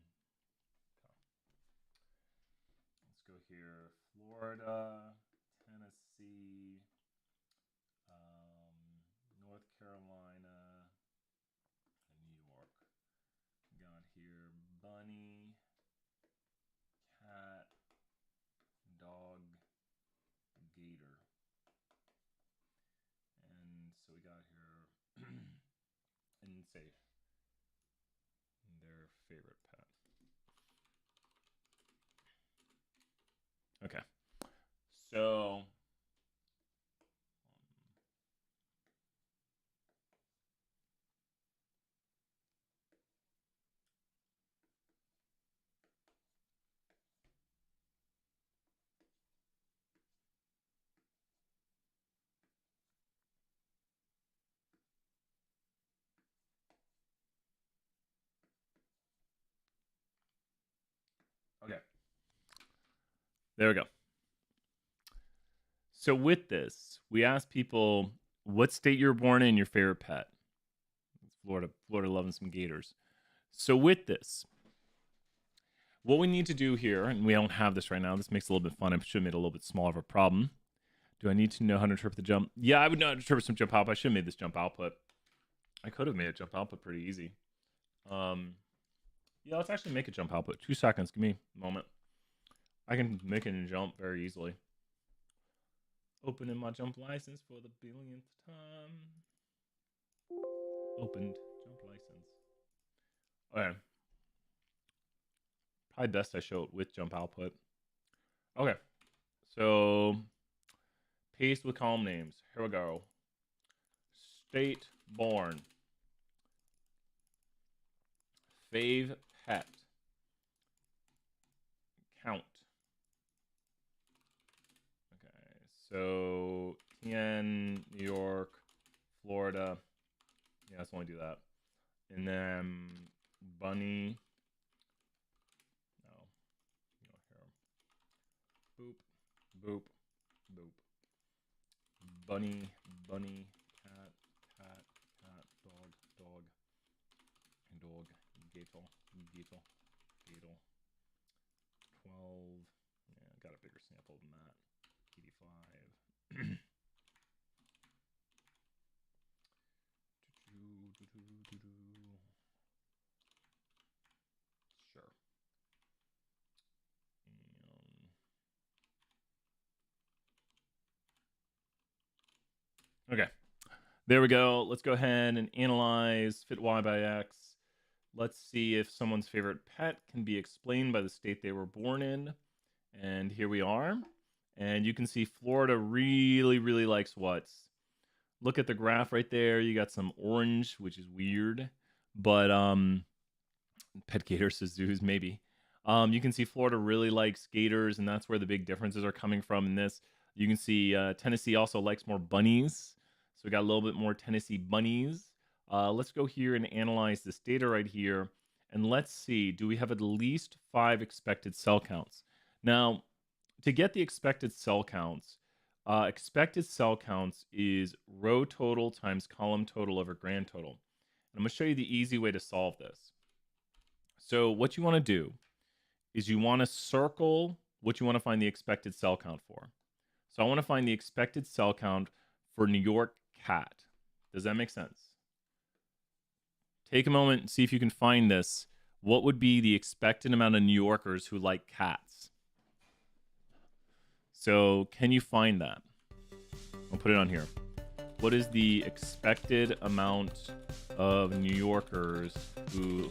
A: let's go here. Florida, Tennessee, North Carolina, and New York. Got here. bunny, cat, dog, gator. And so we got here and say their favorite pet. Okay. So okay. There we go. So with this, we asked people what state you were born in, your favorite pet. Florida loving some gators. So with this, what we need to do here, and we don't have this right now, this makes it a little bit fun. I should have made it a little bit smaller of a problem. Do I need to know how to interpret the jump? Yeah, I would know how to interpret some jump output. I should have made this jump output. I could have made a jump output pretty easy. Yeah, let's actually make a jump output. 2 seconds. Give me a moment. I can make it and jump very easily. Opening my jump license for the billionth time. Opened jump license. Okay. Probably best I show it with jump output. Okay. So, paste with column names. Here we go. State born. Fave pet. Count. Okay, so TN, New York, Florida. Yeah, let's only do that. And then bunny. No, you don't hear him. Boop, boop, boop. Bunny, bunny, cat, cat, cat, dog, dog, dog, gator, gator, gator. 12. Yeah, got a bigger sample than that. 85. Sure. Okay. There we go. Let's go ahead and analyze fit y by x. Let's see if someone's favorite pet can be explained by the state they were born in. And here we are. And you can see Florida really, really likes what's. Look at the graph right there. You got some orange, which is weird. But pet gators, zoos, maybe. You can see Florida really likes gators, and that's where the big differences are coming from in this. You can see Tennessee also likes more bunnies. So we got a little bit more Tennessee bunnies. Let's go here and analyze this data right here. And let's see, do we have at least 5 expected cell counts? Now, to get the expected cell counts is row total times column total over grand total. And I'm going to show you the easy way to solve this. So what you want to do is you want to circle what you want to find the expected cell count for. So I want to find the expected cell count for New York cat. Does that make sense? Take a moment and see if you can find this. What would be the expected amount of New Yorkers who like cats? So can you find that? I'll put it on here. What is the expected amount of New Yorkers who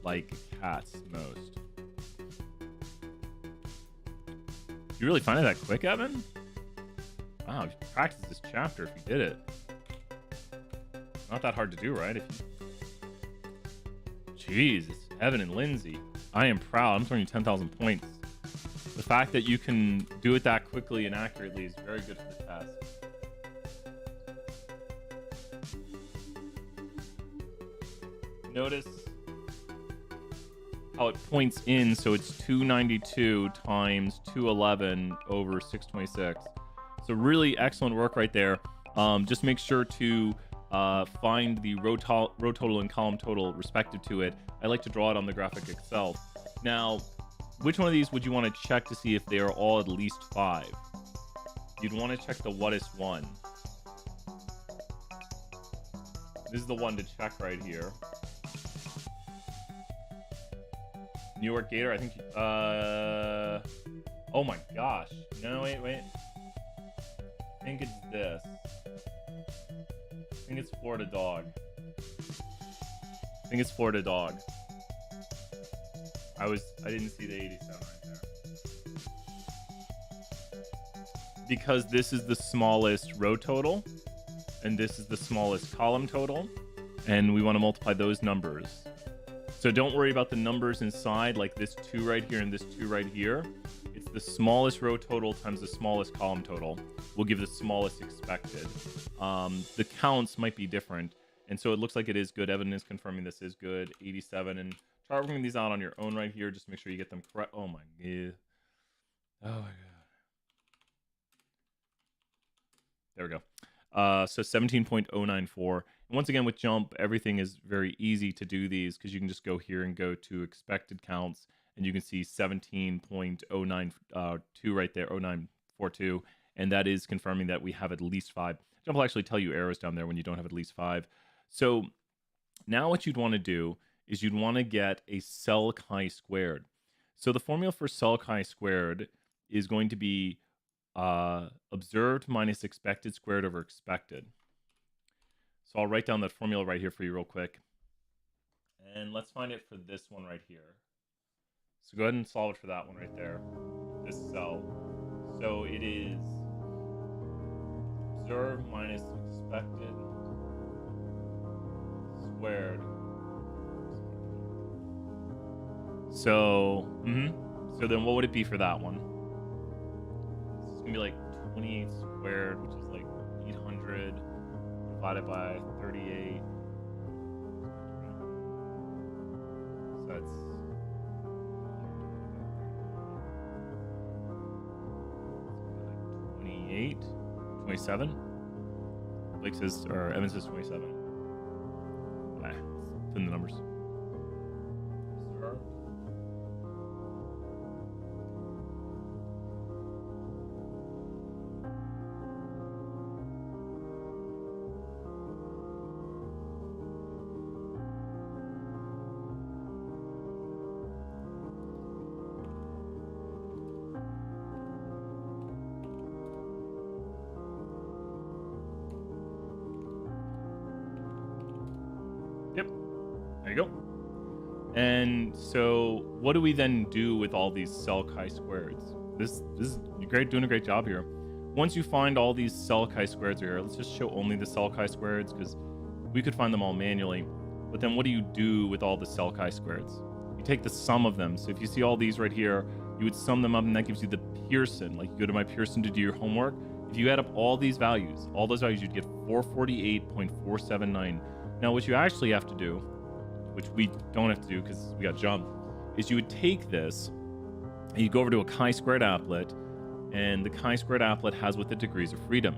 A: like cats most? You really find it that quick, Evan? Wow, you practiced this chapter if you did it. Not that hard to do, right? Jeez, it's Evan and Lindsay. I am proud. I'm throwing you 10,000 points. The fact that you can do it that quickly and accurately is very good for the test. Notice how it points in, so it's 292 times 211 over 626. So really excellent work right there. Just make sure to find the row total and column total respective to it. I like to draw it on the graphic Excel. Now, which one of these would you want to check to see if they are all at least 5? You'd want to check the what is 1. This is the one to check right here. New York Gator, I think. Oh my gosh. No, wait. I think it's this. I think it's Florida Dog. I didn't see the 87 right there. Because this is the smallest row total, and this is the smallest column total, and we want to multiply those numbers. So don't worry about the numbers inside, like this 2 right here and this 2 right here. It's the smallest row total times the smallest column total will give the smallest expected. The counts might be different, and so it looks like it is good. Evan is confirming this is good. 87, and try working these out on your own right here. Just make sure you get them correct. Oh my god. Oh my god. There we go. So 17.094. And once again, with jump, everything is very easy to do these because you can just go here and go to expected counts, and you can see 17.092 right there, 0942, and that is confirming that we have at least 5. Jump will actually tell you errors down there when you don't have at least 5. So now what you'd want to do is you'd want to get a cell chi-squared. So the formula for cell chi-squared is going to be observed minus expected squared over expected. So I'll write down that formula right here for you real quick. And let's find it for this one right here. So go ahead and solve it for that one right there, this cell. So it is observed minus expected squared. So, so then what would it be for that one? It's gonna be like 28 squared, which is like 800 divided by 38. So that's 28, 27. Blake says, or Evan says 27. Nah, it's in the numbers. There you go. And so what do we then do with all these cell chi-squareds? This is great, doing a great job here. Once you find all these cell chi-squareds here, let's just show only the cell chi-squareds because we could find them all manually. But then what do you do with all the cell chi-squareds? You take the sum of them. So if you see all these right here, you would sum them up and that gives you the Pearson. Like you go to my Pearson to do your homework. If you add up all these values, all those values, you'd get 448.479. Now what you actually have to do, which we don't have to do because we got jump, is you would take this and you go over to a chi-squared applet, and the chi-squared applet has what the degrees of freedom.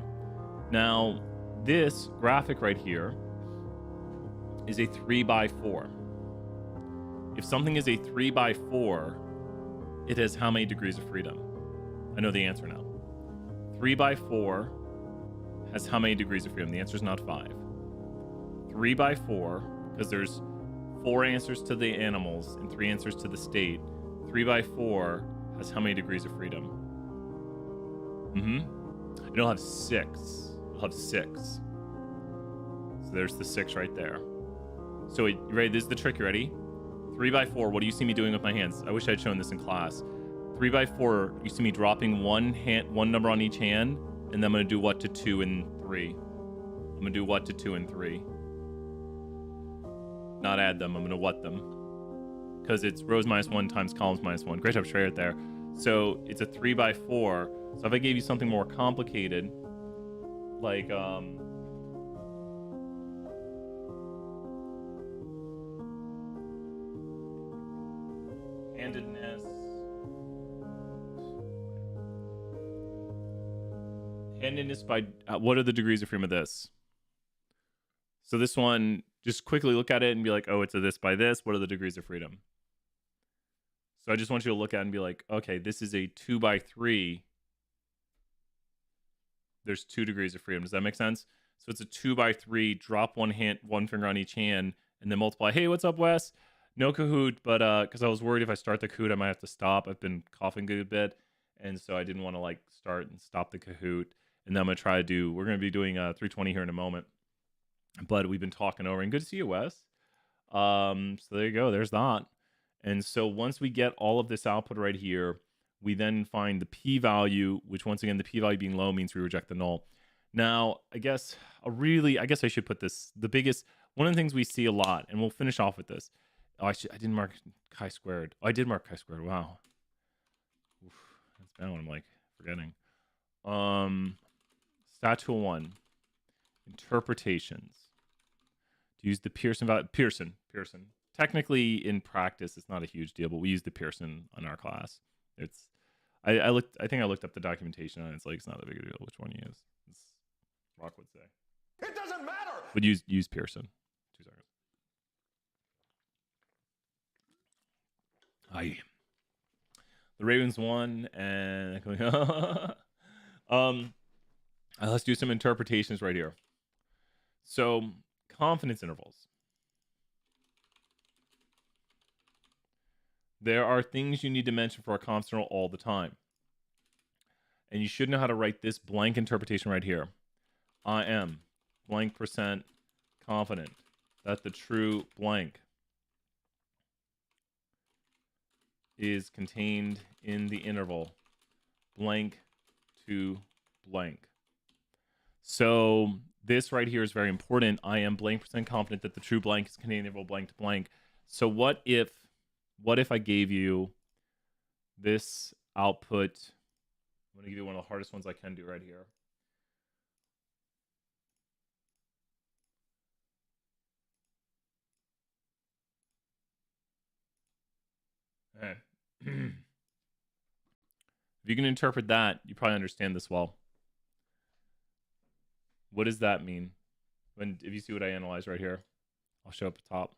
A: Now, this graphic right here is a 3x4. If something is a 3x4, it has how many degrees of freedom? I know the answer now. 3x4 has how many degrees of freedom? The answer is not 5. 3x4, because there's 4 answers to the animals and 3 answers to the state. 3x4 has how many degrees of freedom? It'll have 6. It'll have 6. So there's the 6 right there. So you ready? This is the trick. You ready? 3x4. What do you see me doing with my hands? I wish I'd shown this in class. 3x4. You see me dropping one number on each hand, and then I'm gonna do what to 2 and 3. I'm gonna do what to 2 and 3. Not add them, I'm gonna what them. Because it's rows -1 times columns -1. Great job, Trey, right there. So it's a 3x4. So if I gave you something more complicated, like handedness by what are the degrees of freedom of this? So this one, just quickly look at it and be like, oh, it's a this by this. What are the degrees of freedom? So I just want you to look at it and be like, okay, this is a 2x3. There's 2 degrees of freedom. Does that make sense? So it's a 2x3. Drop one finger on each hand, and then multiply. Hey, what's up, Wes? No Kahoot, but because I was worried if I start the Kahoot, I might have to stop. I've been coughing a good bit, and so I didn't want to like start and stop the Kahoot. And then I'm gonna try to do. We're gonna be doing 320 here in a moment, but we've been talking over. And good to see you, Wes. So there you go. There's that. And so once we get all of this output right here, we then find the p-value, which once again, the p-value being low means we reject the null. Now, I guess I should put this, one of the things we see a lot, and we'll finish off with this. Oh, I didn't mark chi-squared. Oh, I did mark chi-squared. Wow. Oof, that's bad when I'm like forgetting. Stat tool 1. Interpretations. To use the Pearson value. Pearson. Technically, in practice, it's not a huge deal, but we use the Pearson on our class. It's I think I looked up the documentation on it. It's like it's not that big a deal which one you use. It's, Rock would say.
C: It doesn't matter.
A: But use Pearson. 2 seconds. The Ravens won, and let's do some interpretations right here. So confidence intervals. There are things you need to mention for a confidence interval all the time. And you should know how to write this blank interpretation right here. I am blank % confident that the true blank is contained in the interval blank to blank. So this right here is very important. I am blank % confident that the true blank is contained in the interval blank to blank. So what if I gave you this output? I'm going to give you one of the hardest ones I can do right here. Okay. If you can interpret that, you probably understand this well. What does that mean? If you see what I analyze right here, I'll show up at the top.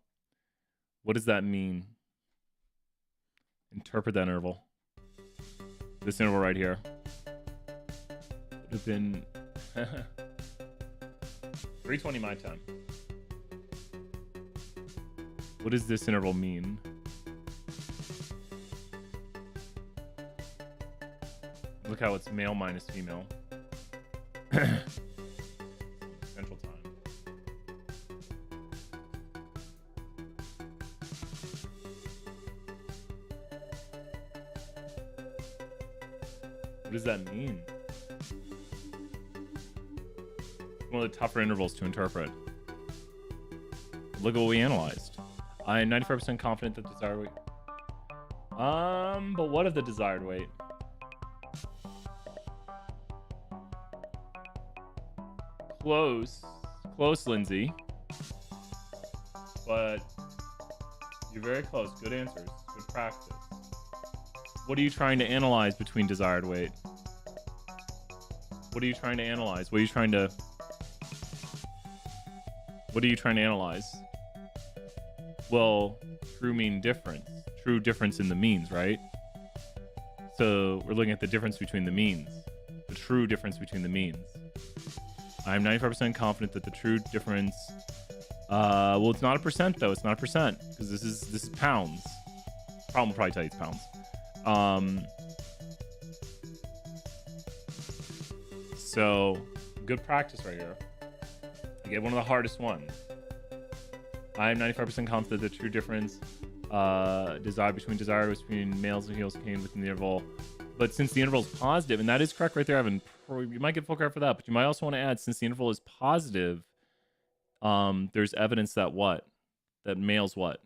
A: What does that mean? Interpret that interval. This interval right here would have been 320 my time. What does this interval mean? Look how it's male minus female. Central time. What does that mean? One of the tougher intervals to interpret. Look at what we analyzed. I am 95% confident that the desired weight. But what of the desired weight? Close, Lindsay. But you're very close. Good answers. Good practice. What are you trying to analyze between desired weight? What are you trying to analyze? What are you trying to analyze? Well, true mean difference. True difference in the means, right? So we're looking at the difference between the means. The true difference between the means. I'm 95% confident that the true difference... well, it's not a percent, though. It's not a percent, because this is pounds. Problem will probably tell you it's pounds. So, good practice right here. I get one of the hardest ones. I'm 95% confident that the true difference between males and females contained within the interval. But since the interval is positive, and that is correct right there, Evan, you might get full credit for that, but you might also want to add, since the interval is positive, there's evidence that what? That males what?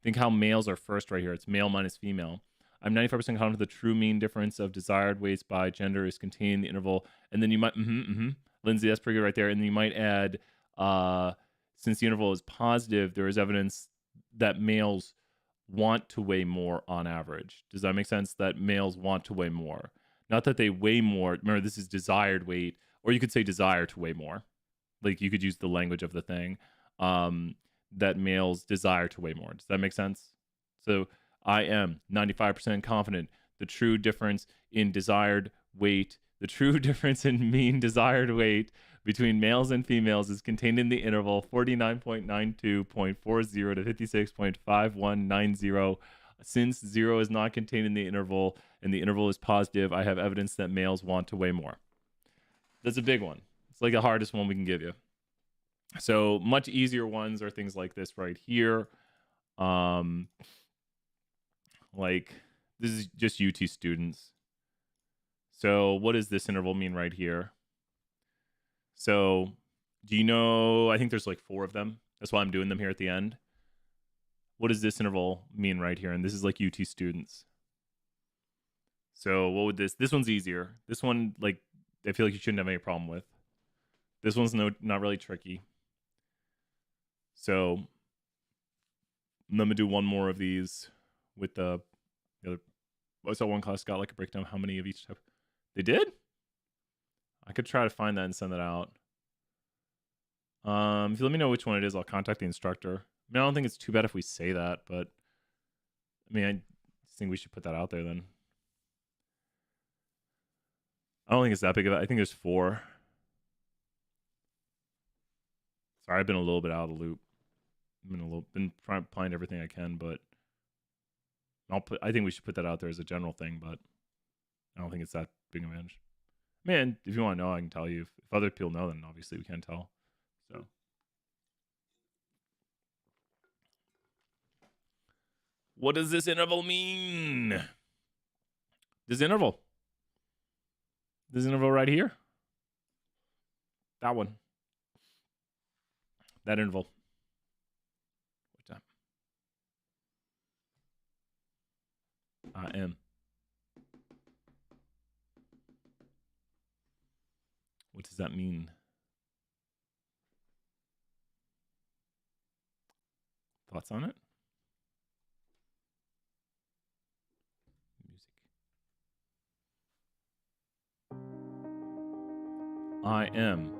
A: Think how males are first right here. It's male minus female. I'm 95% confident the true mean difference of desired weights by gender is contained in the interval. And then you might, Lindsay, that's pretty good right there. And then you might add, since the interval is positive, there is evidence that males want to weigh more on average. Does that make sense? That males want to weigh more. Not that they weigh more. Remember, this is desired weight, or you could say desire to weigh more. Like you could use the language of the thing. That males desire to weigh more. Does that make sense? So I am 95% confident the true difference in desired weight, the true difference in mean desired weight between males and females is contained in the interval 49.92.40 to 56.5190. Since 0 is not contained in the interval and the interval is positive, I have evidence that males want to weigh more. That's a big one. It's like the hardest one we can give you. So much easier ones are things like this right here. Like this is just UT students. So what does this interval mean right here? So do you know, I think there's like 4 of them. That's why I'm doing them here at the end. What does this interval mean right here? And this is like UT students. So what would this one's easier. This one, like, I feel like you shouldn't have any problem with. This one's not really tricky. So I'm gonna do one more of these with the other. I saw one class got like a breakdown of how many of each type. They did? I could try to find that and send it out. If you let me know which one it is, I'll contact the instructor. I mean, I don't think it's too bad if we say that, but I mean, I think we should put that out there then. I don't think it's that big of it. I think there's 4. Sorry, I've been a little bit out of the loop. Been applying everything I can, but I think we should put that out there as a general thing, but I don't think it's that big of an advantage. Man, if you want to know, I can tell you. If other people know, then obviously we can tell. So, what does this interval mean? This interval right here. That one. That interval. What time? I am. What does that mean? Thoughts on it? Music. I am.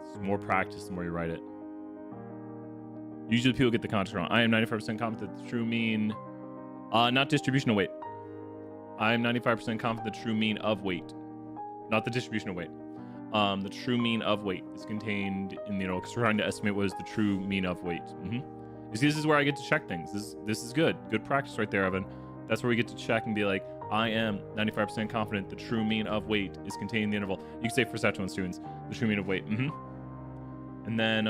A: It's more practice the more you write it. Usually people get the context wrong. I am 95% confident that the true mean, not distribution of weight. I am 95% confident the true mean of weight, not the distribution of weight. The true mean of weight is contained in, because we're trying to estimate what is the true mean of weight. You see, this is where I get to check things. This is good. Good practice right there, Evan. That's where we get to check and be like, I am 95% confident the true mean of weight is contained in the interval. You can say for Saskatchewan students, the true mean of weight. And then,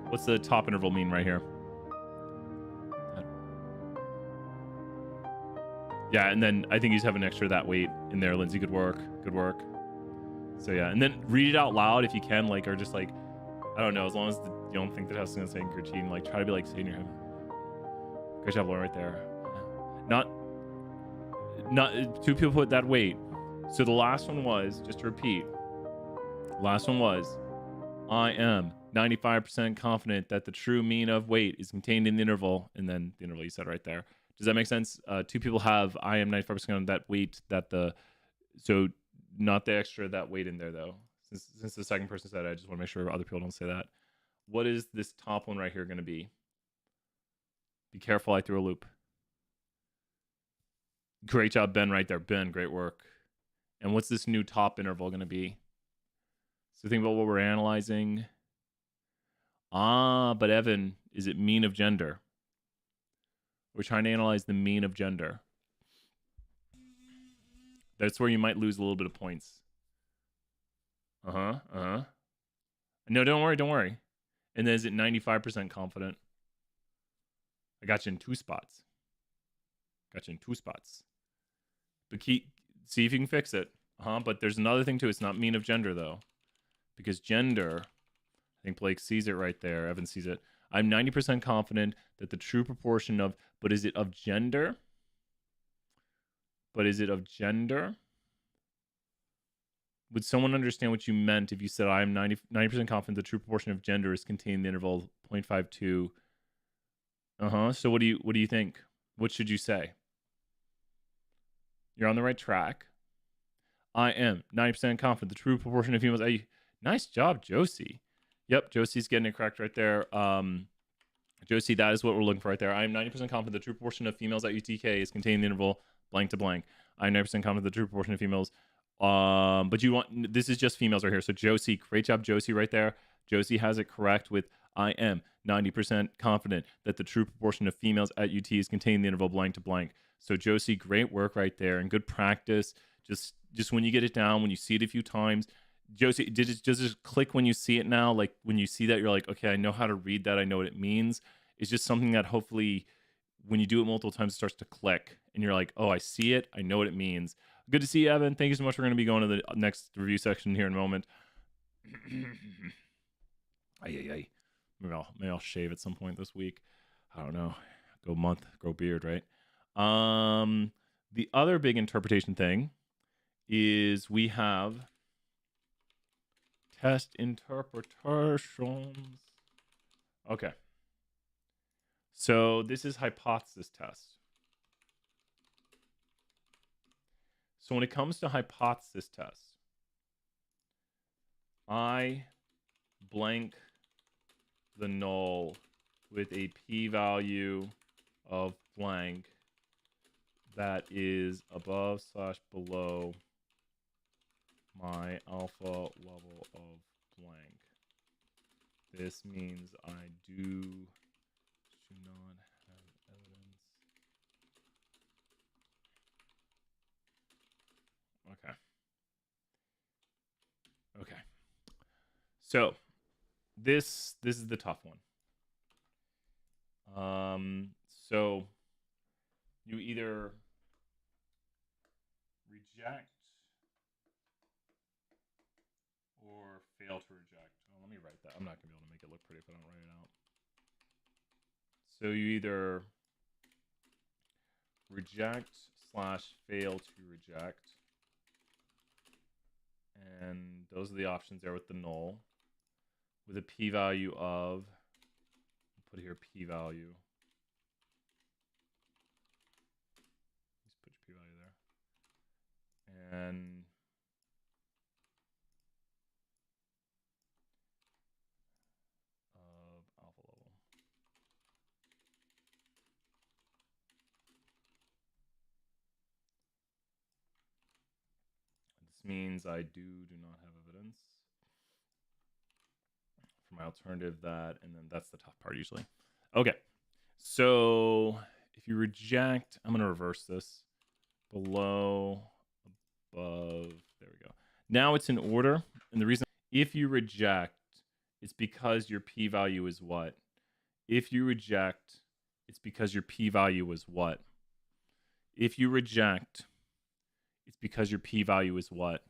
A: what's the top interval mean right here? Yeah, and then I think you just have an extra that weight in there, Lindsay. Good work. Good work. So yeah, and then read it out loud if you can, like, or just like, I don't know, as long as you don't think that has to say you're cheating, like try to be like saying your head. Great job, Lauren, right there. Not 2 people put that weight. So the last one was, just to repeat, last one was, I am 95% confident that the true mean of weight is contained in the interval, and then the interval you said right there. Does that make sense? 2 people have I am 95% on that weight, so not the extra that weight in there though. Since the second person said it, I just want to make sure other people don't say that. What is this top one right here going to be? Be careful, I threw a loop. Great job, Ben, right there. Ben, great work. And what's this new top interval going to be? So think about what we're analyzing. But Evan, is it mean of gender? We're trying to analyze the mean of gender. That's where you might lose a little bit of points. No, don't worry. And then is it 95% confident? I got you in 2 spots. But see if you can fix it. But there's another thing too. It's not mean of gender though. Because gender, I think Blake sees it right there. Evan sees it. I'm 90% confident that the true proportion of, but is it of gender? Would someone understand what you meant if you said I'm 90% confident the true proportion of gender is contained in the interval 0.52? So what do you think? What should you say? You're on the right track. I am 90% confident the true proportion of females. Nice job, Josie. Yep, Josie's getting it correct right there. Josie, that is what we're looking for right there. I am 90% confident the true proportion of females at UTK is contained in the interval blank to blank. I'm 90% confident the true proportion of females. But you want, this is just females right here. So Josie, great job, Josie, right there. Josie has it correct with I am 90% confident that the true proportion of females at UT is contained in the interval blank to blank. So Josie, great work right there and good practice. Just when you get it down, when you see it a few times, Josie, does it click when you see it now? Like when you see that, you're like, okay, I know how to read that. I know what it means. It's just something that hopefully when you do it multiple times, it starts to click and you're like, oh, I see it. I know what it means. Good to see you, Evan. Thank you so much. We're going to be going to the next review section here in a moment. Maybe I'll shave at some point this week. I don't know. Go month, grow beard, right? The other big interpretation thing is we have test interpretations. Okay. So this is hypothesis test. So when it comes to hypothesis test, I blank the null with a p-value of blank that is above / below my alpha level of blank. This means I do not have evidence. Okay. So this is the tough one. So you either reject or fail to reject. Oh, let me write that. I'm not gonna be able to make it look pretty if I don't write it out. So you either reject / fail to reject. And those are the options there with the null. With a p-value of, I'll put here p-value. Just put your p-value there. And of alpha level. This means I do not have evidence. For my alternative, that, and then that's the top part usually. Okay, so if you reject, I'm going to reverse this. Below, above, there we go. Now it's in order, and the reason, if you reject, it's because your p-value is what? If you reject, it's because your p-value is what? If you reject, it's because your p-value is what?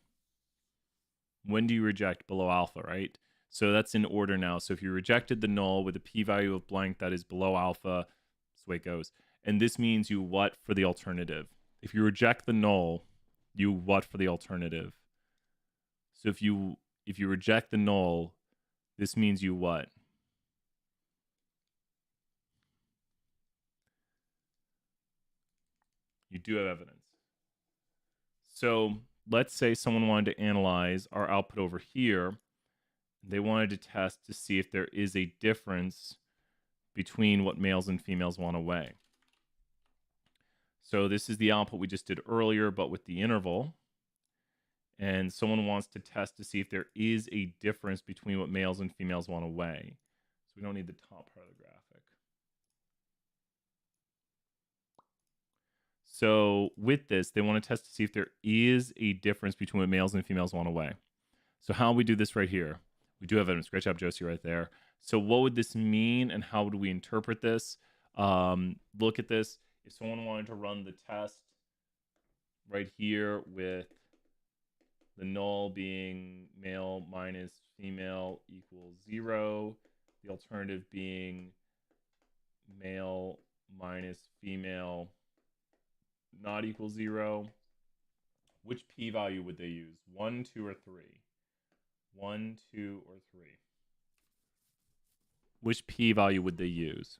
A: When do you reject? Below alpha, right? So that's in order now. So if you rejected the null with a p-value of blank that is below alpha, that's the way it goes. And this means you what for the alternative? If you reject the null, you what for the alternative? So if you reject the null, this means you what? You do have evidence. So let's say someone wanted to analyze our output over here. They wanted to test to see if there is a difference between what males and females want to weigh. So this is the output we just did earlier, but with the interval. And someone wants to test to see if there is a difference between what males and females want to weigh. So we don't need the top part of the graphic. So with this, they want to test to see if there is a difference between what males and females want to weigh. So how we do this right here? We do have evidence. Great job, Josie, right there. So what would this mean and how would we interpret this? Look at this. If someone wanted to run the test right here with the null being male minus female equals 0, the alternative being male minus female not equal 0, which p-value would they use? 1, 2, or 3? 1, 2, or 3? Which p-value would they use?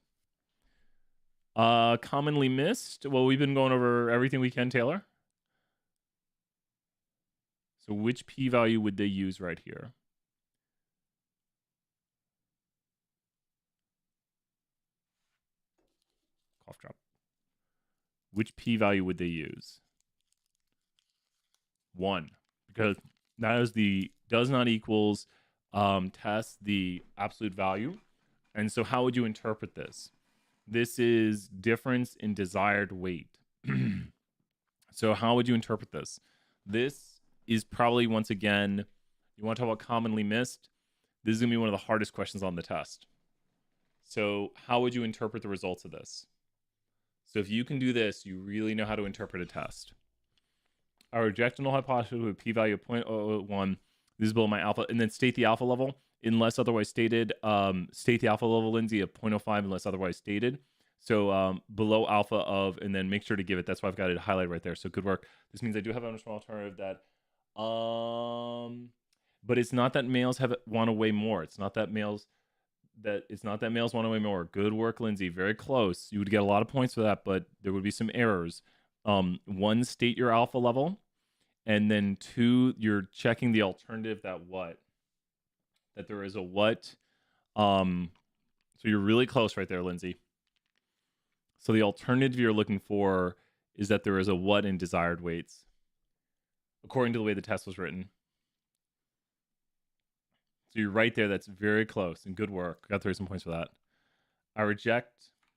A: Commonly missed. Well, we've been going over everything we can, Taylor. So which p-value would they use right here? cough drop. Which p-value would they use? 1, because that is the does not equals test the absolute value. And so how would you interpret this? This is difference in desired weight. So how would you interpret this? This is probably, once again, you want to talk about commonly missed. This is going to be one of the hardest questions on the test. So how would you interpret the results of this? So if you can do this, you really know how to interpret a test. I reject a null hypothesis with a p-value of 0.001. This is below my alpha. And then state the alpha level unless otherwise stated. State the alpha level, Lindsay, of 0.05 unless otherwise stated. So below alpha of, and then make sure to give it. That's why I've got it highlighted right there. So good work. This means I do have an alternative that, but it's not that males want to weigh more. It's not that males want to weigh more. Good work, Lindsay. Very close. You would get a lot of points for that, but there would be some errors. 1, state your alpha level, and then 2, you're checking the alternative that there is a what. So you're really close right there, Lindsay. So the alternative you're looking for is that there is a what in desired weights, according to the way the test was written. So you're right there. That's very close, and good work. Got 30 some points for that. I reject.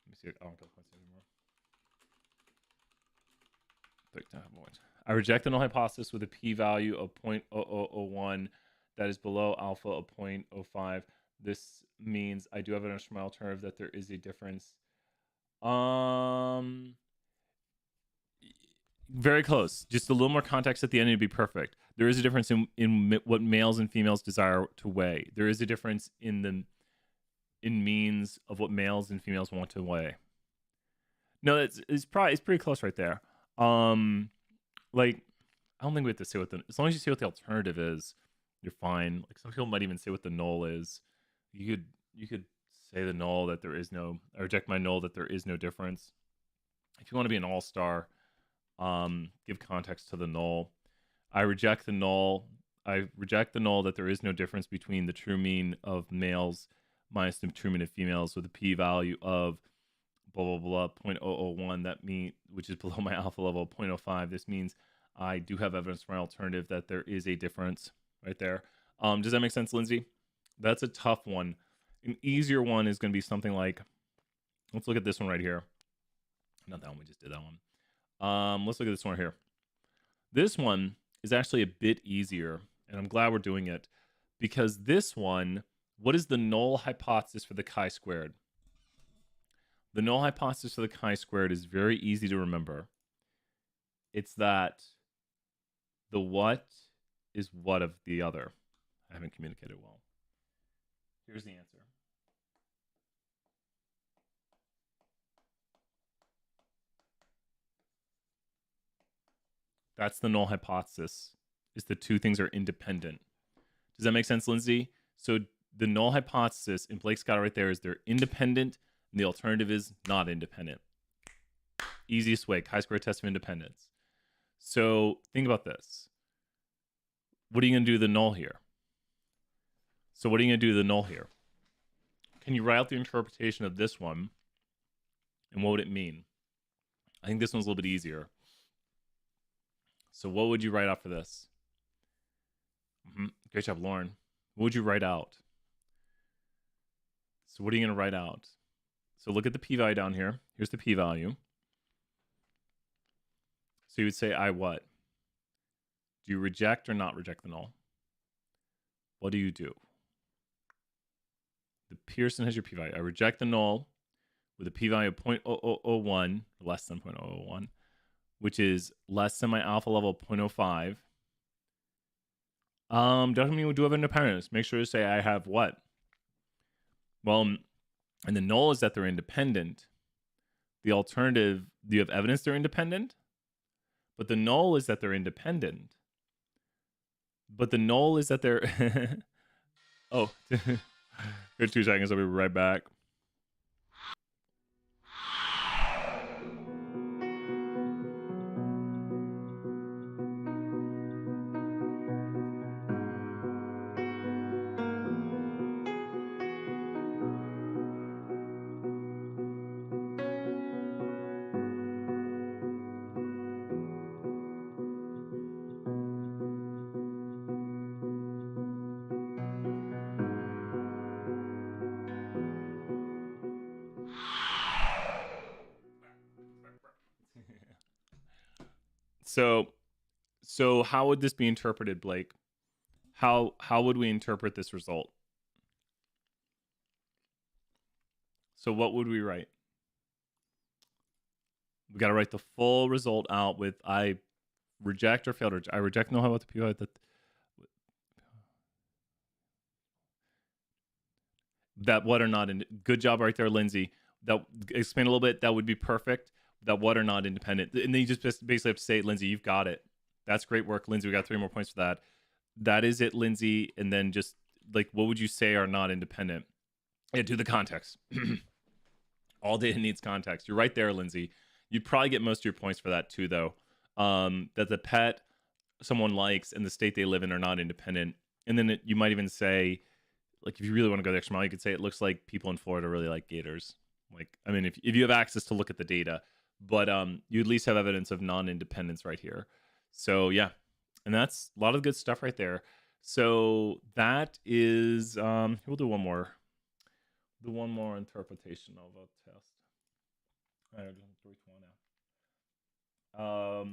A: Let me see. I don't get points anymore. 39 points. I reject the null hypothesis with a p-value of 0.0001 that is below alpha of 0.05. This means I do have an instrumental alternative that there is a difference. Very close. Just a little more context at the end, it'd be perfect. There is a difference in what males and females desire to weigh. There is a difference in means of what males and females want to weigh. No, it's pretty close right there. Like, I don't think we have to say as long as you say what the alternative is, you're fine. Like, some people might even say what the null is. You could say the null that there is no. I reject my null that there is no difference. If you want to be an all-star, give context to the null. I reject the null that there is no difference between the true mean of males minus the true mean of females with a p-value of blah, blah, blah, 0.001, which is below my alpha level of 0.05. This means I do have evidence for my alternative that there is a difference right there. Does that make sense, Lindsay? That's a tough one. An easier one is going to be something like, let's look at this one right here. Not that one, we just did that one. Let's look at this one here. This one is actually a bit easier, and I'm glad we're doing it, because this one, what is the null hypothesis for the chi-squared? The null hypothesis for the chi-squared is very easy to remember. It's that the what is what of the other. I haven't communicated well. Here's the answer. That's the null hypothesis, is the two things are independent. Does that make sense, Lindsay? So the null hypothesis, and Blake's got it right there, is they're independent, and the alternative is not independent. Easiest way, chi-square test of independence. So think about this. What are you going to do to the null here? So what are you going to do to the null here? Can you write out the interpretation of this one? And what would it mean? I think this one's a little bit easier. So what would you write out for this? Great job, Lauren. What would you write out? So what are you going to write out? So look at the p-value down here. Here's the p-value. So you would say, I what? Do you reject or not reject the null? What do you do? The Pearson has your p-value. I reject the null with a p-value of 0.0001, less than 0.001, which is less than my alpha level 0.05. Doesn't mean we do have independence. Make sure to say I have what? Well, and the null is that they're independent. The alternative, do you have evidence they're independent? But the null is that they're independent. But the null is that they're... Oh, here 2 seconds. I'll be right back. So how would this be interpreted, Blake? How would we interpret this result? So what would we write? We got to write the full result out with I reject or fail to reject. I reject null hypothesis p that what or not. Good job right there, Lindsay. That explain a little bit. That would be perfect. That what or not independent. And then you just basically have to say, Lindsay, you've got it. That's great work, Lindsay. We got 3 more points for that. That is it, Lindsay. And then just like, what would you say are not independent? Yeah, do the context. All data needs context. You're right there, Lindsay. You'd probably get most of your points for that too, though. That the pet someone likes and the state they live in are not independent. And then you might even say, like, if you really want to go the extra mile, you could say it looks like people in Florida really like gators. Like, I mean, if you have access to look at the data, but you at least have evidence of non-independence right here. So yeah, and that's a lot of good stuff right there. So that is we'll do one more. Do one more interpretation of a test. All right, 320 now.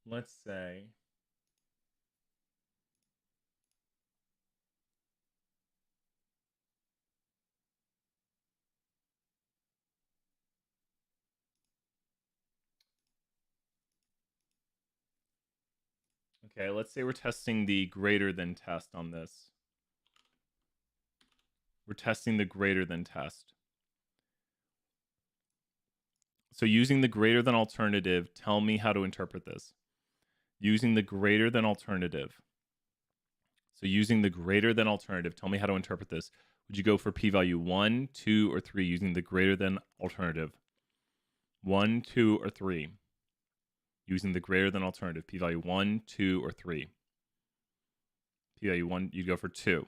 A: Let's say okay, let's say we're testing the greater than test on this. We're testing the greater than test. So using the greater than alternative, tell me how to interpret this. Using the greater than alternative. So using the greater than alternative, tell me how to interpret this. Would you go for p-value 1, 2, or 3 using the greater than alternative? 1, 2, or 3. Using the greater than alternative, p-value 1, 2, or 3. P-value 1, you'd go for 2.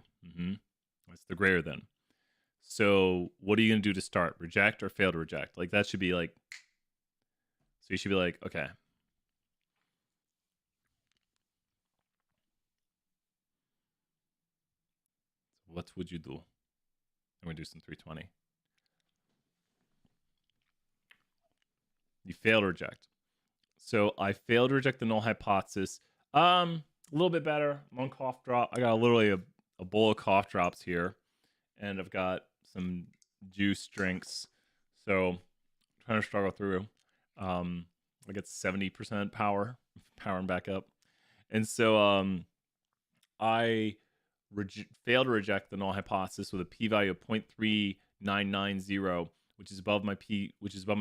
A: That's the greater than. So what are you going to do to start? Reject or fail to reject? Like that should be like, so you should be like, okay. What would you do? I'm going to do some 320. You fail to reject. So I failed to reject the null hypothesis. A little bit better. I'm on cough drop. I got literally a bowl of cough drops here. And I've got some juice drinks. So I'm trying to struggle through. I get 70% power, powering back up. And so I failed to reject the null hypothesis with a p-value of 0.3990, which is above my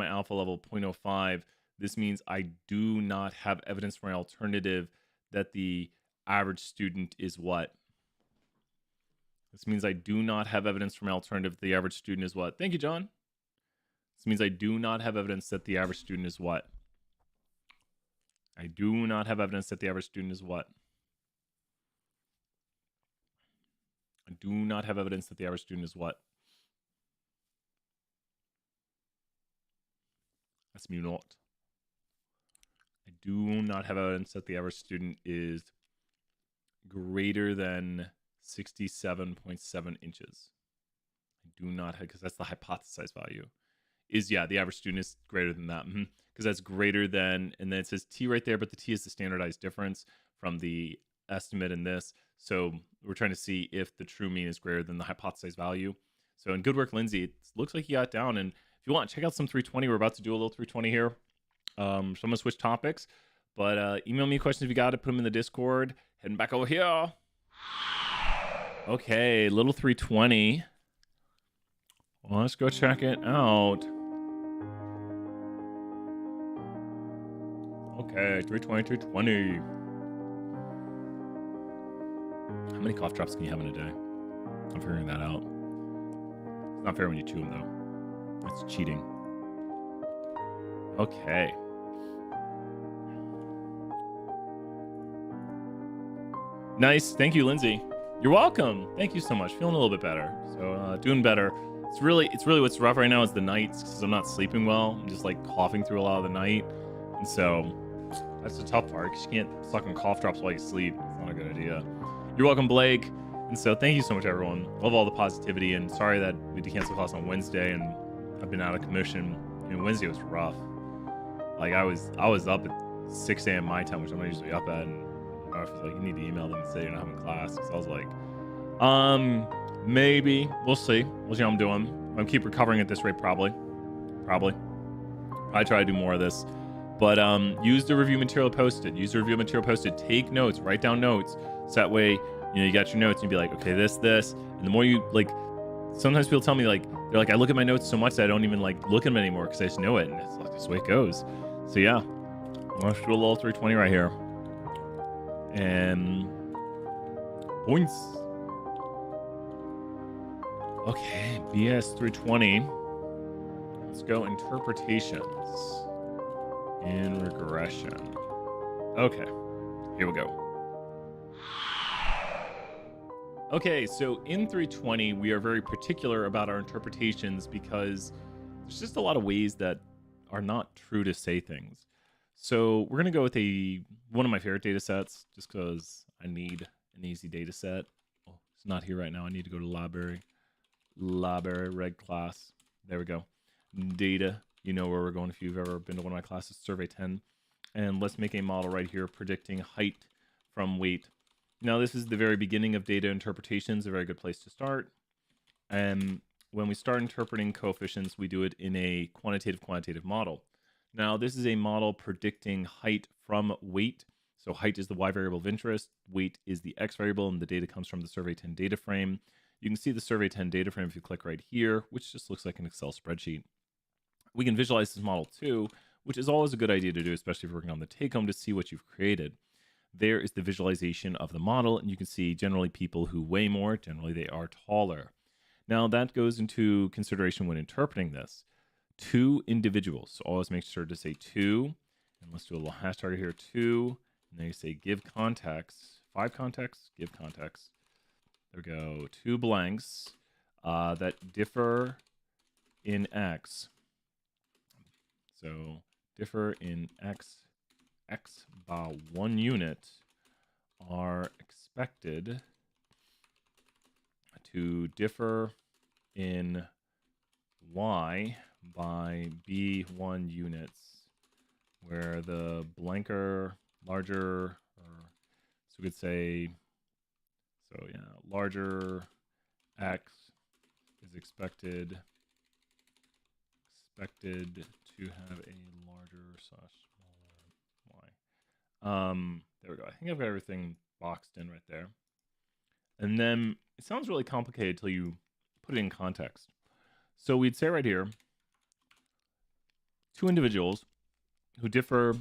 A: alpha level 0.05. This means I do not have evidence for my alternative that the average student is what? This means I do not have evidence for my alternative that the average student is what? Thank you, John. This means I do not have evidence that the average student is what? I do not have evidence that the average student is what? I do not have evidence that the average student is what? That's mu naught. I do not have evidence that the average student is greater than 67.7 inches. I do not have, because that's the hypothesized value. Is, yeah, the average student is greater than that. Because that's greater than, and then it says T right there, but the T is the standardized difference from the estimate in this. So we're trying to see if the true mean is greater than the hypothesized value. So in good work, Lindsay, it looks like you got it down. And if you want, check out some 320. We're about to do a little 320 here. So I'm going to switch topics. But email me questions if you got it. Put them in the Discord. Heading back over here. Okay, little 320. Well, let's go check it out. Okay, 320, 320. How many cough drops can you have in a day? I'm figuring that out. It's not fair when you chew them, though. That's cheating. Okay. Nice. Thank you, Lindsay. You're welcome. Thank you so much. Feeling a little bit better. So doing better. It's really what's rough right now is the nights because I'm not sleeping well. I'm just like coughing through a lot of the night. And so that's the tough part because you can't suck on cough drops while you sleep. It's not a good idea. You're welcome, Blake. And so thank you so much, everyone. Love all the positivity and sorry that we had to cancel class on Wednesday and I've been out of commission. I mean, Wednesday was rough. Like I was up at 6 a.m. my time, which I'm not usually up at. And my wife was like, you need to email them and say you're not having class. So I was like, maybe. We'll see. We'll see how I'm doing. I'm keep recovering at this rate, probably. I try to do more of this. But use the review material posted. Take notes. Write down notes. So that way, you got your notes and you'd be like, okay, this. And the more you, like, sometimes people tell me, like, they're like, I look at my notes so much that I don't even, like, look at them anymore because I just know it. And it's like, this way it goes. So, yeah. Let's do a little 320 right here. And points. Okay, BS 320. Let's go interpretations in regression. Okay, here we go. Okay, so in 320, we are very particular about our interpretations because there's just a lot of ways that are not true to say things. So we're going to go with one of my favorite data sets just because I need an easy data set. Oh, it's not here right now. I need to go to library, reg class. There we go. Data. You know where we're going if you've ever been to one of my classes, survey 10. And let's make a model right here predicting height from weight. Now, this is the very beginning of data interpretations, a very good place to start. And when we start interpreting coefficients, we do it in a quantitative model. Now, this is a model predicting height from weight. So height is the Y variable of interest, weight is the X variable, and the data comes from the survey 10 data frame. You can see the survey 10 data frame if you click right here, which just looks like an Excel spreadsheet. We can visualize this model too, which is always a good idea to do, especially if you're working on the take-home to see what you've created. There is the visualization of the model, and you can see generally people who weigh more, generally they are taller. Now that goes into consideration when interpreting this. 2 individuals, so always make sure to say 2, and let's do a little hash target here, 2, and then you say give context, 5 contexts, give context. There we go, 2 blanks that differ in X. So differ in X by 1 unit are expected to differ in Y by B1 units, where the blanker, larger, or so we could say, so yeah, larger X is expected to have a larger / smaller Y. There we go. I think I've got everything boxed in right there. And then it sounds really complicated until you put it in context. So we'd say right here, 2 individuals who differ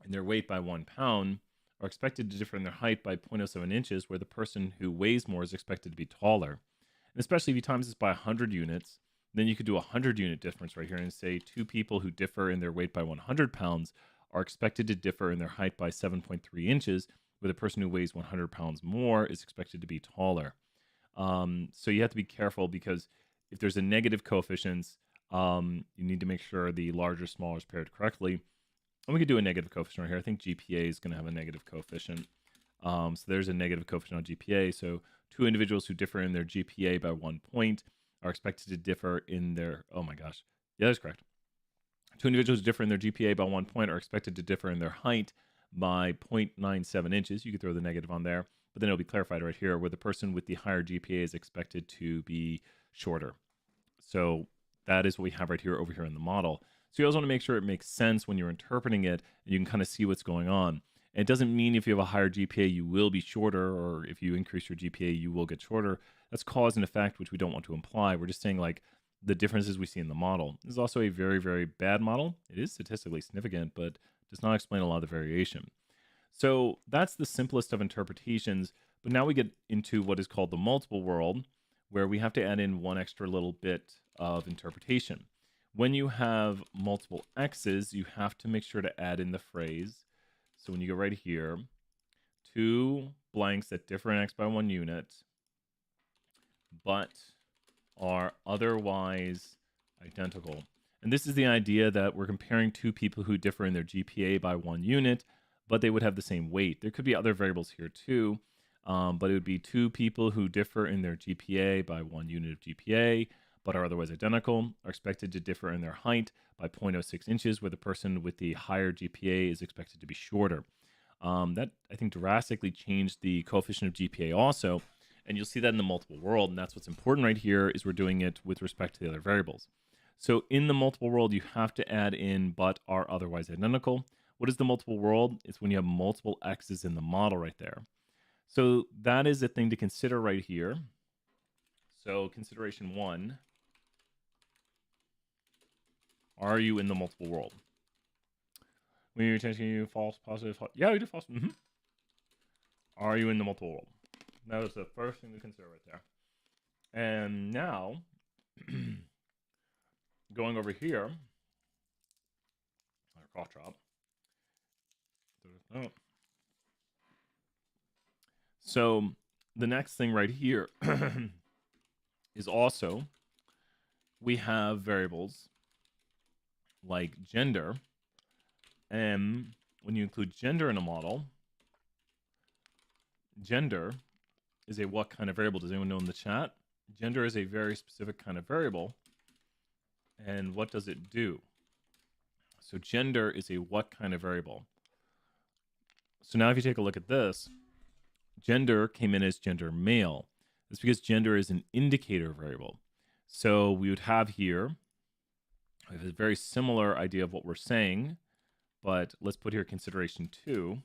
A: in their weight by 1 pound are expected to differ in their height by 0.07 inches, where the person who weighs more is expected to be taller. And especially if you times this by 100 units, then you could do a 100-unit difference right here and say 2 people who differ in their weight by 100 pounds are expected to differ in their height by 7.3 inches, where the person who weighs 100 pounds more is expected to be taller. So you have to be careful because if there's a negative coefficients, you need to make sure the larger, smaller is paired correctly. And we could do a negative coefficient right here. I think GPA is going to have a negative coefficient. So there's a negative coefficient on GPA. So 2 individuals who differ in their GPA by 1 point are expected to differ in their, oh my gosh. Yeah, that's correct. 2 individuals who differ in their GPA by 1 point are expected to differ in their height by 0.97 inches. You could throw the negative on there, but then it'll be clarified right here where the person with the higher GPA is expected to be shorter. So that is what we have right here over here in the model. So you also want to make sure it makes sense when you're interpreting it and you can kind of see what's going on. And it doesn't mean if you have a higher GPA, you will be shorter, or if you increase your GPA, you will get shorter. That's cause and effect, which we don't want to imply. We're just saying like the differences we see in the model. This is also a very, very bad model. It is statistically significant, but does not explain a lot of the variation. So that's the simplest of interpretations. But now we get into what is called the multiple world, where we have to add in one extra little bit of interpretation. When you have multiple x's, you have to make sure to add in the phrase. So when you go right here, 2 blanks that differ in x by 1 unit, but are otherwise identical. And this is the idea that we're comparing 2 people who differ in their GPA by 1 unit, but they would have the same weight. There could be other variables here too, but it would be 2 people who differ in their GPA by 1 unit of GPA, but are otherwise identical are expected to differ in their height by 0.06 inches, where the person with the higher GPA is expected to be shorter. That, I think, drastically changed the coefficient of GPA also, and you'll see that in the multiple world, and that's what's important right here is we're doing it with respect to the other variables. So in the multiple world, you have to add in but are otherwise identical. What is the multiple world? It's when you have multiple x's in the model right there. So that is a thing to consider right here. So consideration 1, are you in the multiple world? When you're changing false, positive, false. Yeah, we do false. Are you in the multiple world? That was the first thing to consider right there. And now, going over here, our cough drop. Oh. So the next thing right here is also we have variables like gender. And when you include gender in a model, gender is a what kind of variable? Does anyone know in the chat? Gender is a very specific kind of variable. And what does it do? So gender is a what kind of variable? So now if you take a look at this, gender came in as gender male. That's because gender is an indicator variable. So we would have here, we have a very similar idea of what we're saying, but let's put here consideration 2.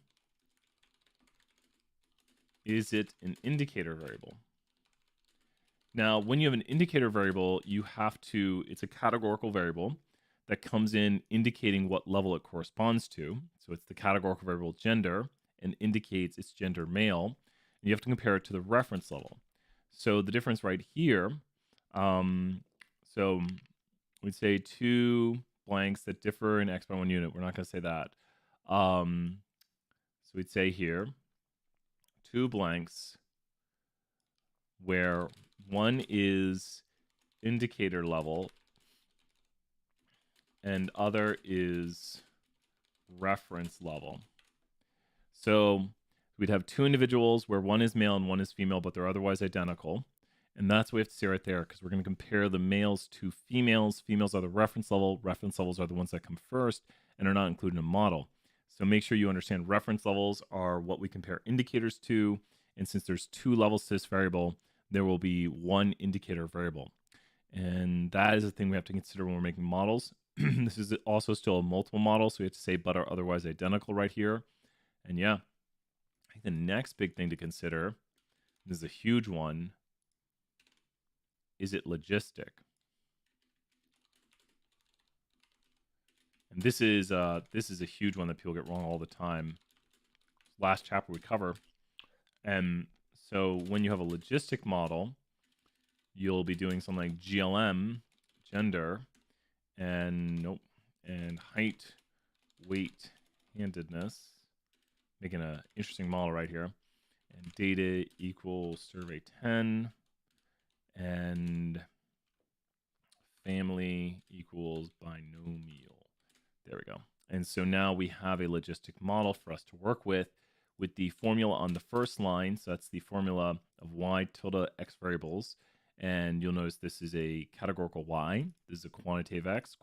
A: Is it an indicator variable? Now, when you have an indicator variable, you have to, it's a categorical variable that comes in indicating what level it corresponds to. So it's the categorical variable gender and indicates its gender male. And you have to compare it to the reference level. So the difference right here, so we'd say 2 blanks that differ in x by 1 unit. We're not going to say that. So we'd say here 2 blanks where one is indicator level and other is reference level. So we'd have 2 individuals where one is male and one is female, but they're otherwise identical. And that's what we have to see right there, because we're going to compare the males to females. Females are the reference level. Reference levels are the ones that come first and are not included in a model. So make sure you understand reference levels are what we compare indicators to. And since there's 2 levels to this variable, there will be 1 indicator variable. And that is the thing we have to consider when we're making models. This is also still a multiple model, so we have to say but are otherwise identical right here. And yeah, I think the next big thing to consider, this is a huge one, is it logistic? And this is a huge one that people get wrong all the time. Last chapter we cover. And so when you have a logistic model, you'll be doing something like GLM, gender, and height, weight, handedness, making an interesting model right here. And data equals survey 10, and family equals binomial. There we go. And so now we have a logistic model for us to work with the formula on the first line. So that's the formula of y tilde x variables. And you'll notice this is a categorical y. This is a quantitative x,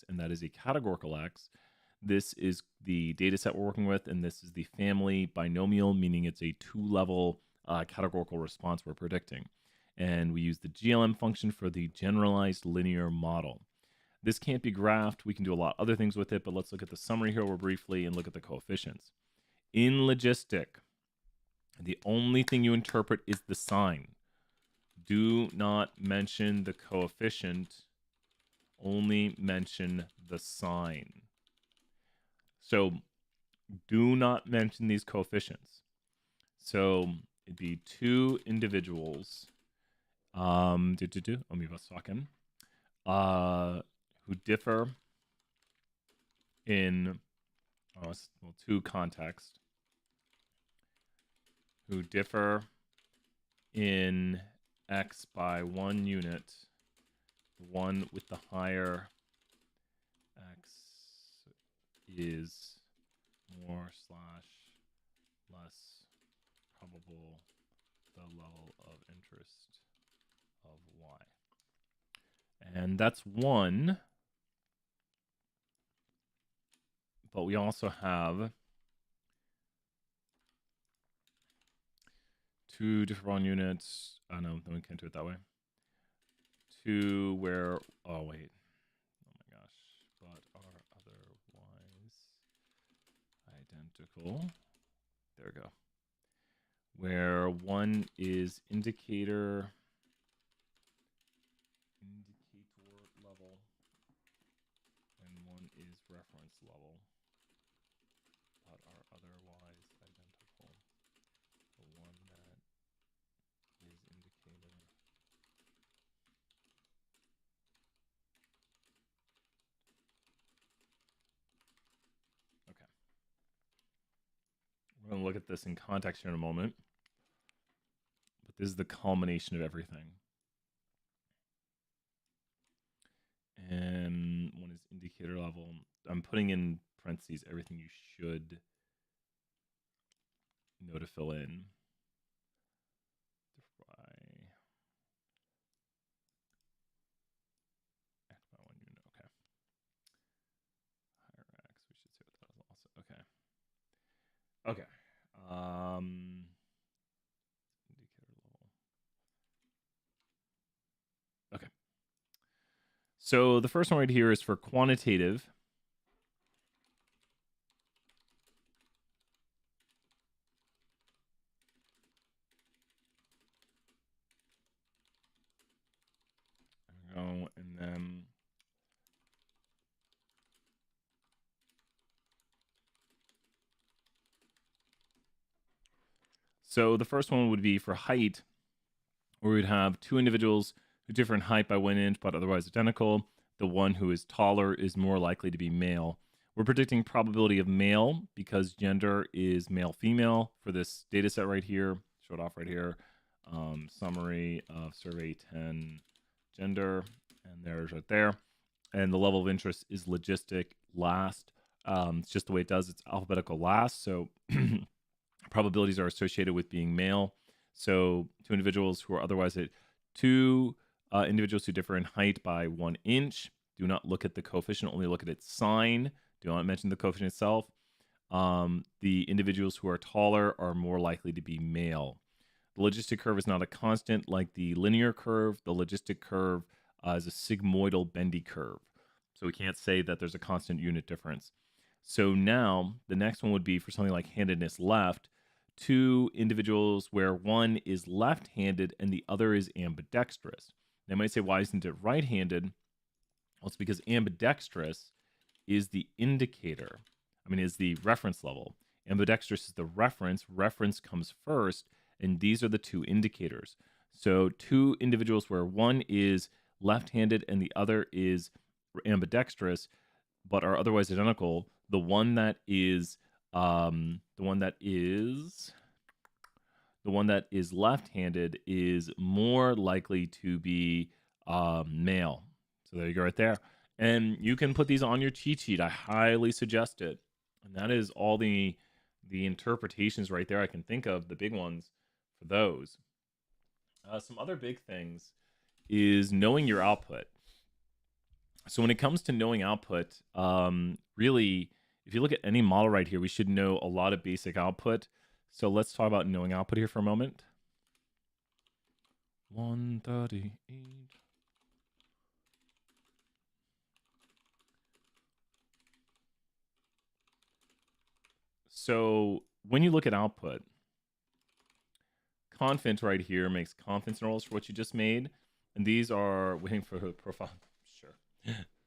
A: and that is a categorical x. This is the data set we're working with, and this is the family binomial, meaning it's a 2-level categorical response we're predicting. And we use the GLM function for the generalized linear model. This can't be graphed. We can do a lot of other things with it, but let's look at the summary here real briefly and look at the coefficients. In logistic, the only thing you interpret is the sign. Do not mention the coefficient, only mention the sign. So do not mention these coefficients. So it'd be 2 individuals, who differ in 2 context, who differ in x by 1 unit. The one with the higher x is more / less probable the level of interest of y. And that's one. But we also have two different bond units. Oh, no, we can't do it that way. Two where, oh, wait. Oh, my gosh. But are otherwise identical. There we go. Where one is indicator level and one is reference level, but are otherwise identical. The one that is indicator. Okay. We're going to look at this in context here in a moment. But this is the culmination of everything. And one is indicator level. I'm putting in parentheses everything you should know to fill in. X by 1 unit. Okay. Higher X. We should say what that is also. Okay. Okay. Indicator level. Okay. So the first one right here is for quantitative. There we go. And then so the first one would be for height, where we'd have two individuals who differ in height by 1 inch but otherwise identical. The one who is taller is more likely to be male. We're predicting probability of male because gender is male-female for this data set right here. Show it off right here. Summary of survey 10 gender, and there's right there. And the level of interest is logistic last. It's just the way it does. It's alphabetical last. So probabilities are associated with being male. So two individuals who are otherwise two individuals who differ in height by 1 inch. Do not look at the coefficient, only look at its sign. Do not mention the coefficient itself. The individuals who are taller are more likely to be male. The logistic curve is not a constant like the linear curve. The logistic curve is a sigmoidal bendy curve. So we can't say that there's a constant unit difference. So now the next one would be for something like handedness left. Two individuals where one is left-handed and the other is ambidextrous. They might say, why isn't it right-handed? Well, it's because ambidextrous is the indicator. Is the reference level. Ambidextrous is the reference. Reference comes first, and these are the two indicators. So two individuals where one is left-handed and the other is ambidextrous, but are otherwise identical. The one that is left-handed is more likely to be male. So there you go right there. And you can put these on your cheat sheet. I highly suggest it. And that is all the interpretations right there I can think of, the big ones for those. Some other big things is knowing your output. So when it comes to knowing output, really, if you look at any model right here, we should know a lot of basic output. So let's talk about knowing output here for a moment. 138. So when you look at output, confidence right here makes confidence intervals for what you just made. And these are waiting for the profile. Sure.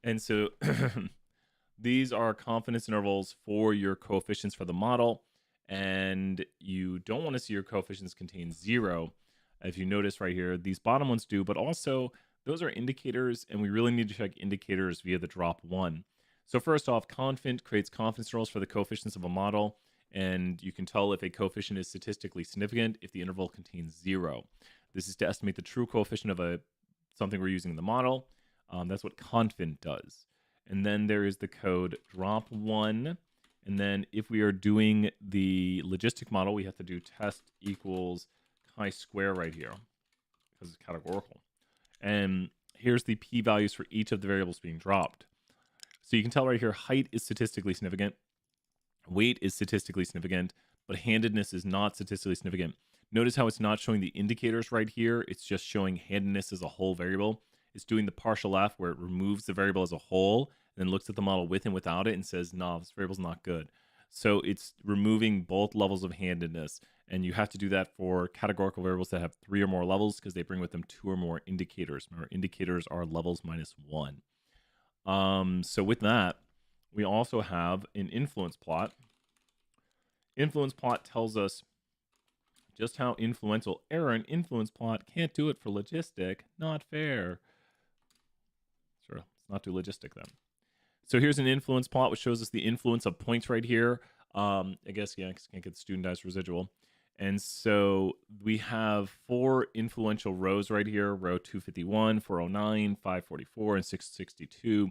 A: And so these are confidence intervals for your coefficients for the model. And you don't want to see your coefficients contain 0. If you notice right here, these bottom ones do, but also those are indicators, and we really need to check indicators via the drop 1. So first off, confident creates confidence intervals for the coefficients of a model, and you can tell if a coefficient is statistically significant if the interval contains 0. This is to estimate the true coefficient of something we're using in the model. That's what confident does. And then there is the code drop 1. And then if we are doing the logistic model, we have to do test equals chi-square right here because it's categorical. And here's the p-values for each of the variables being dropped. So you can tell right here, height is statistically significant, weight is statistically significant, but handedness is not statistically significant. Notice how it's not showing the indicators right here. It's just showing handedness as a whole variable. It's doing the partial F where it removes the variable as a whole and then looks at the model with and without it and says, no, this variable's not good. So it's removing both levels of handedness. And you have to do that for categorical variables that have 3 or more levels because they bring with them 2 or more indicators. Remember, indicators are levels minus 1. So with that, we also have an influence plot. Influence plot tells us just how influential error and influence plot can't do it for logistic. Not fair. Sure, let's not do logistic then. So here's an influence plot, which shows us the influence of points right here. I guess, yeah, because can't get the studentized residual. And so we have 4 influential rows right here. Row 251, 409, 544, and 662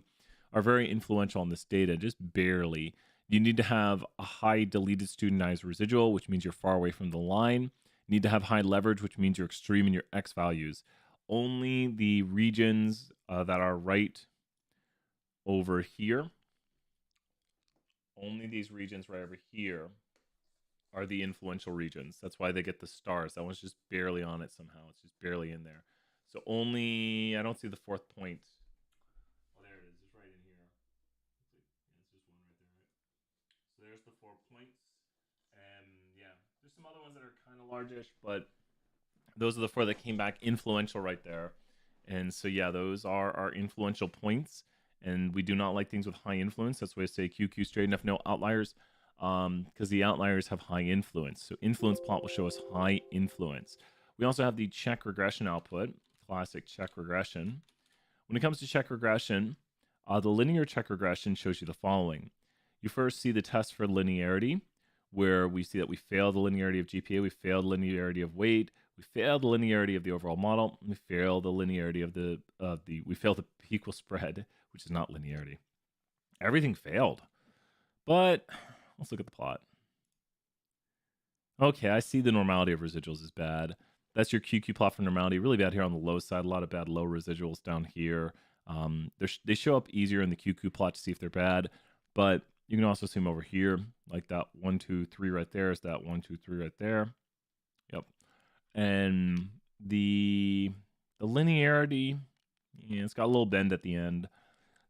A: are very influential on this data, just barely. You need to have a high deleted studentized residual, which means you're far away from the line. You need to have high leverage, which means you're extreme in your X values. Only the regions that are right over here, only these regions right over here are the influential regions. That's why they get the stars. That one's just barely on it somehow. It's just barely in there. So only, I don't see the 4th point. Oh, there it is. It's right in here. It's just one right there, right? So there's the 4 points. And yeah, there's some other ones that are kind of largish, but those are the 4 that came back influential right there. And so yeah, those are our influential points. And we do not like things with high influence. That's why I say QQ straight enough, no outliers, because the outliers have high influence. So influence plot will show us high influence. We also have the check regression output, classic check regression. When it comes to check regression, the linear check regression shows you the following. You first see the test for linearity, where we see that we fail the linearity of GPA, we fail the linearity of weight, we fail the linearity of the overall model, we fail the linearity of we fail the p-equal spread, which is not linearity. Everything failed. But let's look at the plot. Okay, I see the normality of residuals is bad. That's your QQ plot for normality. Really bad here on the low side. A lot of bad low residuals down here. They show up easier in the QQ plot to see if they're bad, but you can also see them over here, like that 1, 2, 3 right there is that 1, 2, 3 right there. Yep. And the linearity, yeah, it's got a little bend at the end.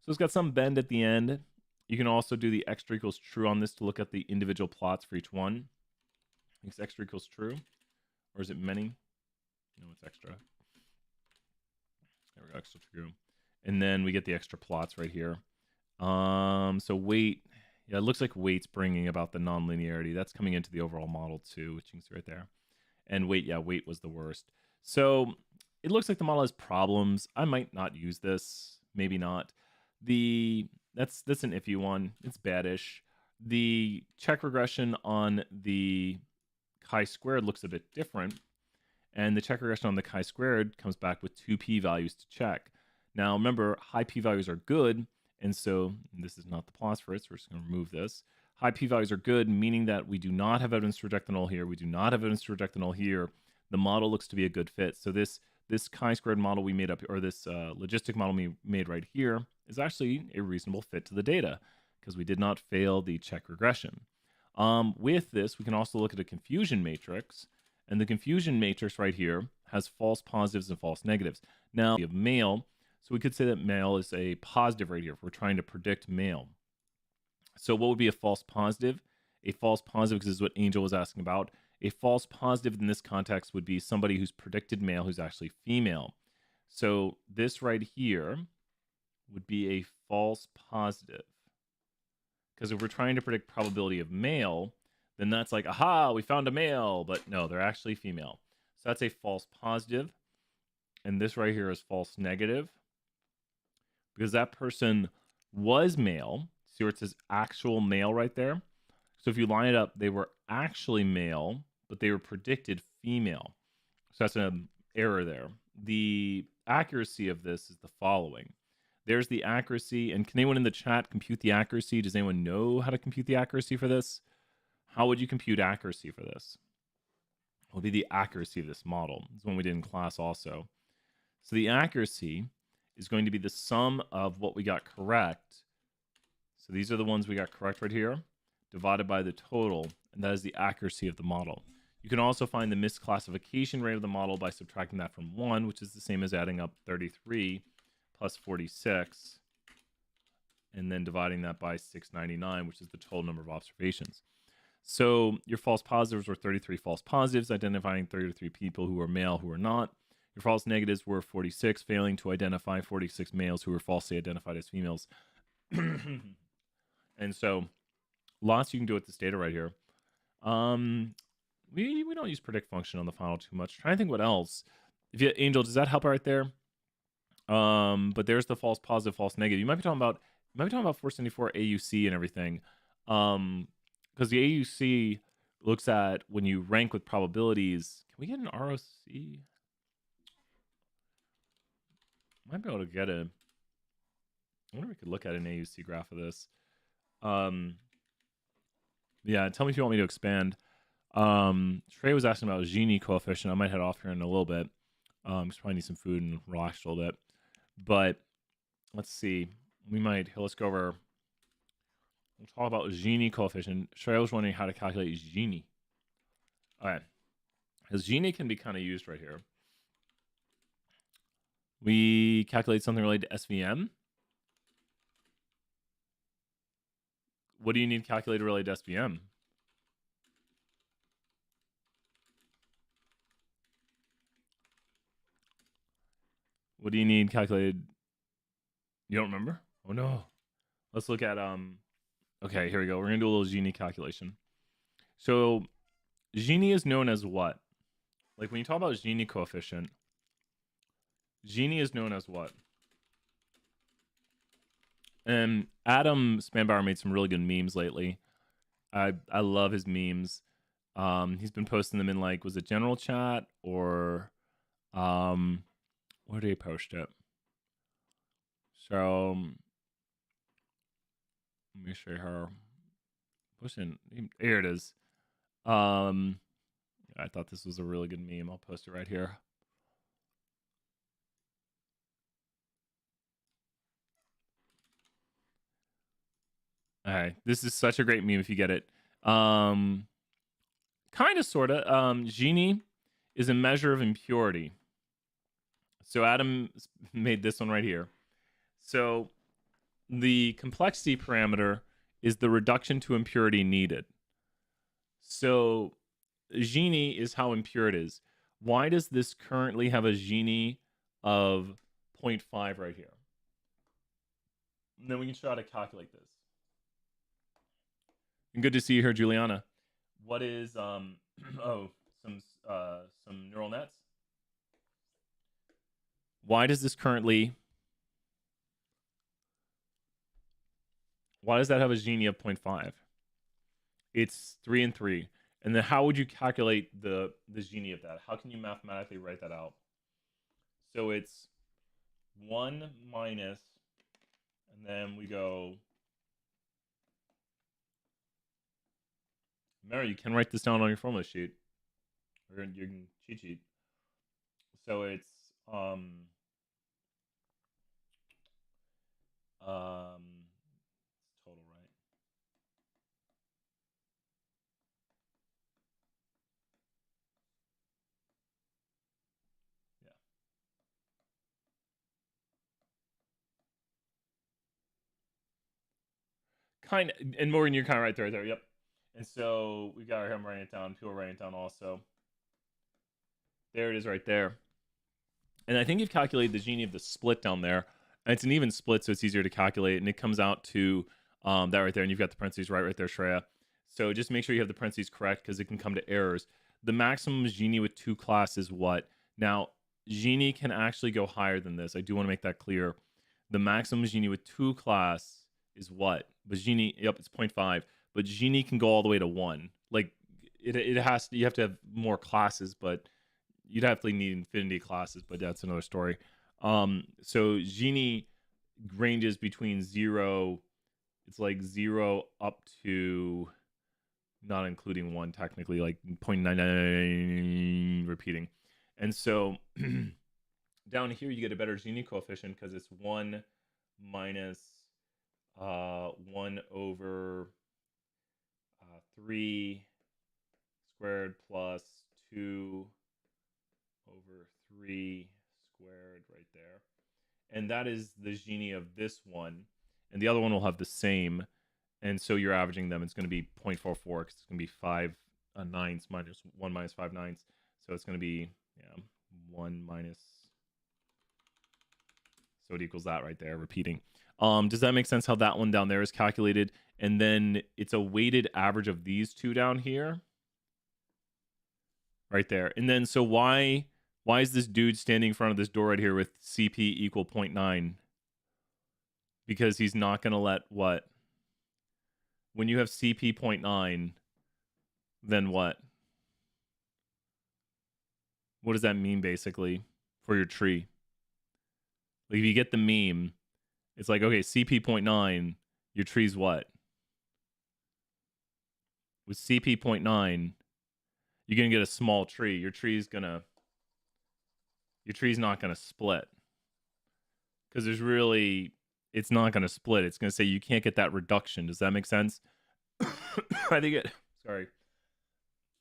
A: So it's got some bend at the end. You can also do the extra equals true on this to look at the individual plots for each one. Is extra equals true? Or is it many? No, it's extra. There we go, extra true. And then we get the extra plots right here. So weight, yeah, it looks like weight's bringing about the nonlinearity. That's coming into the overall model too, which you can see right there. And weight, yeah, weight was the worst. So it looks like the model has problems. I might not use this, maybe not. That's an iffy one. It's badish. The check regression on the chi-squared looks a bit different. And the check regression on the chi-squared comes back with 2 p-values to check. Now, remember, high p-values are good. And so this is not the plots for it, so we're just going to remove this. High p-values are good, meaning that we do not have evidence to reject the null here. We do not have evidence to reject the null here. The model looks to be a good fit. So this chi-squared model we made up, or this logistic model we made right here, is actually a reasonable fit to the data because we did not fail the check regression. With this, we can also look at a confusion matrix, and the confusion matrix right here has false positives and false negatives. Now, we have male, so we could say that male is a positive right here if we're trying to predict male. So what would be a false positive? A false positive, because this is what Angel was asking about. A false positive in this context would be somebody who's predicted male who's actually female. So this right here would be a false positive. Because if we're trying to predict probability of male, then that's like, aha, we found a male. But no, they're actually female. So that's a false positive. And this right here is false negative. Because that person was male. See where it says actual male right there? So if you line it up, they were actually male, but they were predicted female. So that's an error there. The accuracy of this is the following. There's the accuracy. And can anyone in the chat compute the accuracy? Does anyone know how to compute the accuracy for this? How would you compute accuracy for this? What would be the accuracy of this model? This is one we did in class also. So the accuracy is going to be the sum of what we got correct. So these are the ones we got correct right here, divided by the total, and that is the accuracy of the model. You can also find the misclassification rate of the model by subtracting that from 1, which is the same as adding up 33 plus 46, and then dividing that by 699, which is the total number of observations. So your false positives were 33 false positives, identifying 33 people who are male who are not. Your false negatives were 46, failing to identify 46 males who were falsely identified as females. And so lots you can do with this data right here. We don't use predict function on the final too much. Trying to think what else. If you Angel, does that help right there? But there's the false positive, false negative. You might be talking about 474 AUC and everything. Because the AUC looks at when you rank with probabilities. Can we get an ROC? Might be able to get a. I wonder if we could look at an AUC graph of this. Yeah, tell me if you want me to expand. Trey was asking about Gini coefficient. I might head off here in a little bit. Just probably need some food and relax a little bit. But let's see. Let's go over. We'll talk about Gini coefficient. Trey was wondering how to calculate Gini. All right. Because Gini can be kind of used right here. We calculate something related to SVM. What do you need calculated related to SVM? What do you need calculated? You don't remember? Oh no. Let's look at okay, here we go. We're gonna do a little Gini calculation. So Gini is known as what? Like when you talk about Gini coefficient, Gini is known as what? And Adam Spanbauer made some really good memes lately. I love his memes. He's been posting them in like, was it general chat or where did he post it? So let me show you her. Here it is. I thought this was a really good meme. I'll post it right here. All right, this is such a great meme if you get it. Kind of, sort of. Gini is a measure of impurity. So Adam made this one right here. So the complexity parameter is the reduction to impurity needed. So Gini is how impure it is. Why does this currently have a Gini of 0.5 right here? And then we can try to calculate this. And good to see you here, Juliana. What is some neural nets? Why does that have a Gini of 0.5? It's 3 and 3. And then how would you calculate the Gini of that? How can you mathematically write that out? So it's 1 minus, and then we go. Mary, you can write this down on your formula sheet, or your cheat sheet. So it's total, right? Yeah. Kind of, and Morgan, you're kind of right there. Yep. And so we got him writing it down. People writing it down also. There it is right there. And I think you've calculated the Gini of the split down there. And it's an even split, so it's easier to calculate. And it comes out to that right there. And you've got the parentheses right there, Shreya. So just make sure you have the parentheses correct because it can come to errors. The maximum Gini with 2 class is what? Now, Gini can actually go higher than this. I do want to make that clear. The maximum Gini with 2 class is what? But Gini, yep, it's 0.5. But Gini can go all the way to 1. Like it has to, you have to have more classes, but you'd have to need infinity classes, but that's another story. So Gini ranges between 0, it's like 0 up to, not including 1 technically, like 0.99 repeating. And so Down here, you get a better Gini coefficient because it's 1 minus 1 over 3 squared plus 2 over 3 squared right there. And that is the Gini of this one. And the other one will have the same. And so you're averaging them. It's going to be 0.44 because it's going to be 5 ninths minus 1 minus 5 ninths. So it's going to be 1 minus. So it equals that right there, repeating. Does that make sense how that one down there is calculated? And then it's a weighted average of these two down here. Right there. And then so why is this dude standing in front of this door right here with CP equal 0.9? Because he's not going to let what? When you have CP 0.9, then what? What does that mean basically for your tree? Like if you get the meme, it's like, okay, CP 0.9, your tree's what? With CP 0.9, you're going to get a small tree. Your tree's not going to split. Because it's not going to split. It's going to say you can't get that reduction. Does that make sense? I think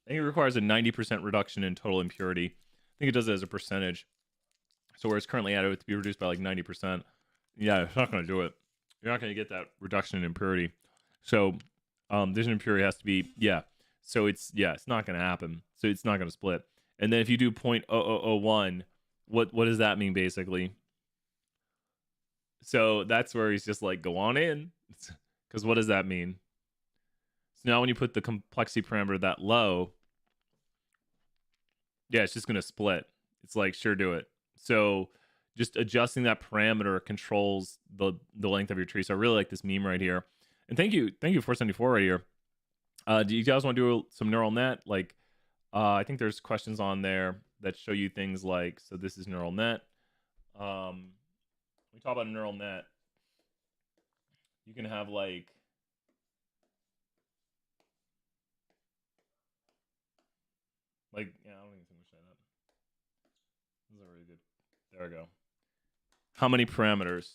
A: it requires a 90% reduction in total impurity. I think it does it as a percentage. So where it's currently at, it would be reduced by like 90%. Yeah, it's not going to do it. You're not going to get that reduction in impurity. So this impurity has to be, So it's not going to happen. So it's not going to split. And then if you do 0.0001, what does that mean basically? So that's where he's just like, go on in. Because what does that mean? So now when you put the complexity parameter that low, it's just going to split. It's like, sure, do it. So just adjusting that parameter controls the length of your tree. So I really like this meme right here. And thank you 474 right here. Do you guys want to do some neural net? Like, I think there's questions on there that show you things like, so this is neural net. We talk about a neural net. You can have like, I don't even finish that up. This is really good. There we go. How many parameters?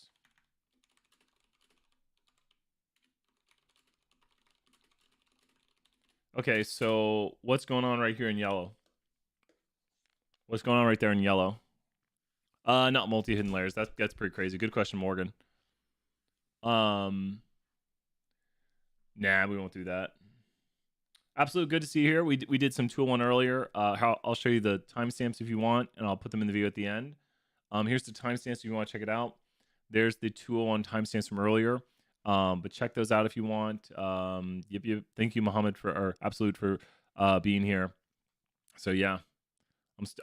A: Okay, so what's going on right here in yellow? What's going on right there in yellow? Not multi-hidden layers. That's pretty crazy. Good question, Morgan. Nah, we won't do that. Absolutely good to see you here. We did some 201 earlier. I'll show you the timestamps if you want, and I'll put them in the video at the end. Here's the timestamps if you want to check it out. There's the 201 timestamps from earlier. But check those out if you want. Thank you, Mohammed, for being here. So yeah,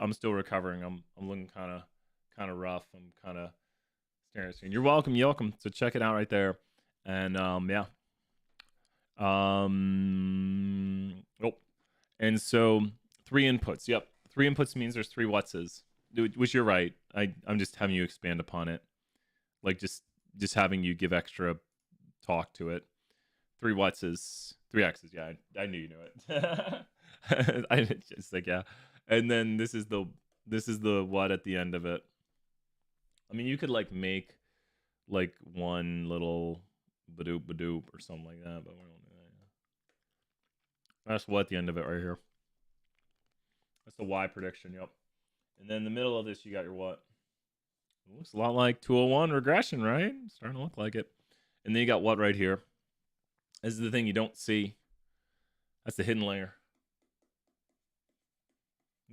A: I'm still recovering. I'm looking kind of rough. I'm kind of staring at the screen. You're welcome. So check it out right there. And and so 3 inputs. Yep, 3 inputs means there's 3 whatses. Which you're right. I'm just having you expand upon it, like just having you give extra talk to it. 3 whatses, 3 x's. Yeah, I knew you knew it. I just like and then this is the what at the end of it. I mean, you could like make like one little badoop or something like that, but we don't do that. That's what at the end of it right here. That's the Y prediction. Yep. And then in the middle of this, you got your what? It looks a lot like 201 regression, right? It's starting to look like it. And then you got what right here. This is the thing you don't see. That's the hidden layer.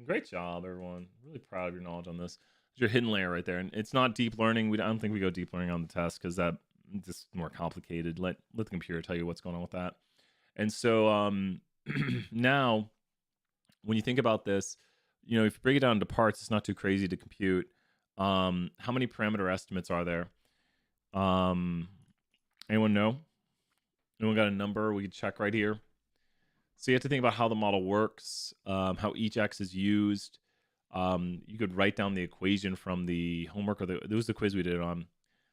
A: Great job, everyone. Really proud of your knowledge on this. It's your hidden layer right there. And it's not deep learning. I don't think we go deep learning on the test because that's just more complicated. Let the computer tell you what's going on with that. And so now, when you think about this, if you break it down into parts, it's not too crazy to compute. How many parameter estimates are there? Anyone know? Anyone got a number we could check right here? So you have to think about how the model works, how each X is used. You could write down the equation from the homework, or there was the quiz we did it on.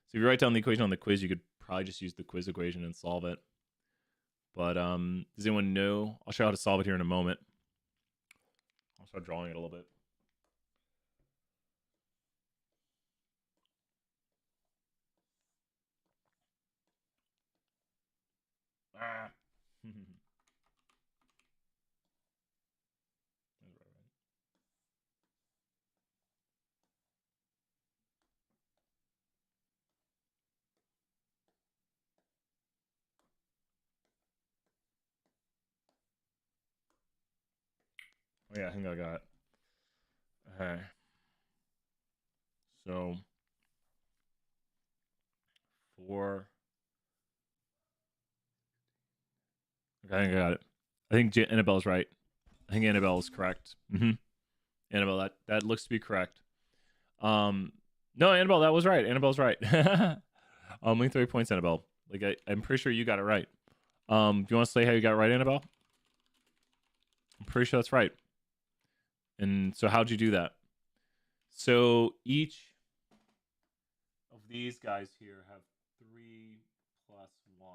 A: So if you write down the equation on the quiz, you could probably just use the quiz equation and solve it. But does anyone know? I'll show you how to solve it here in a moment. I'll start drawing it a little bit. Ah. Oh, yeah, I think I got it. Okay. So, 4. Okay, I think I got it. I think Annabelle's right. I think Annabelle's correct. Annabelle, that looks to be correct. No, Annabelle, that was right. Annabelle's right. Only 3 points, Annabelle. Like I'm pretty sure you got it right. Do you want to say how you got it right, Annabelle? I'm pretty sure that's right. And so how'd you do that? So each of these guys here have 3 plus 1.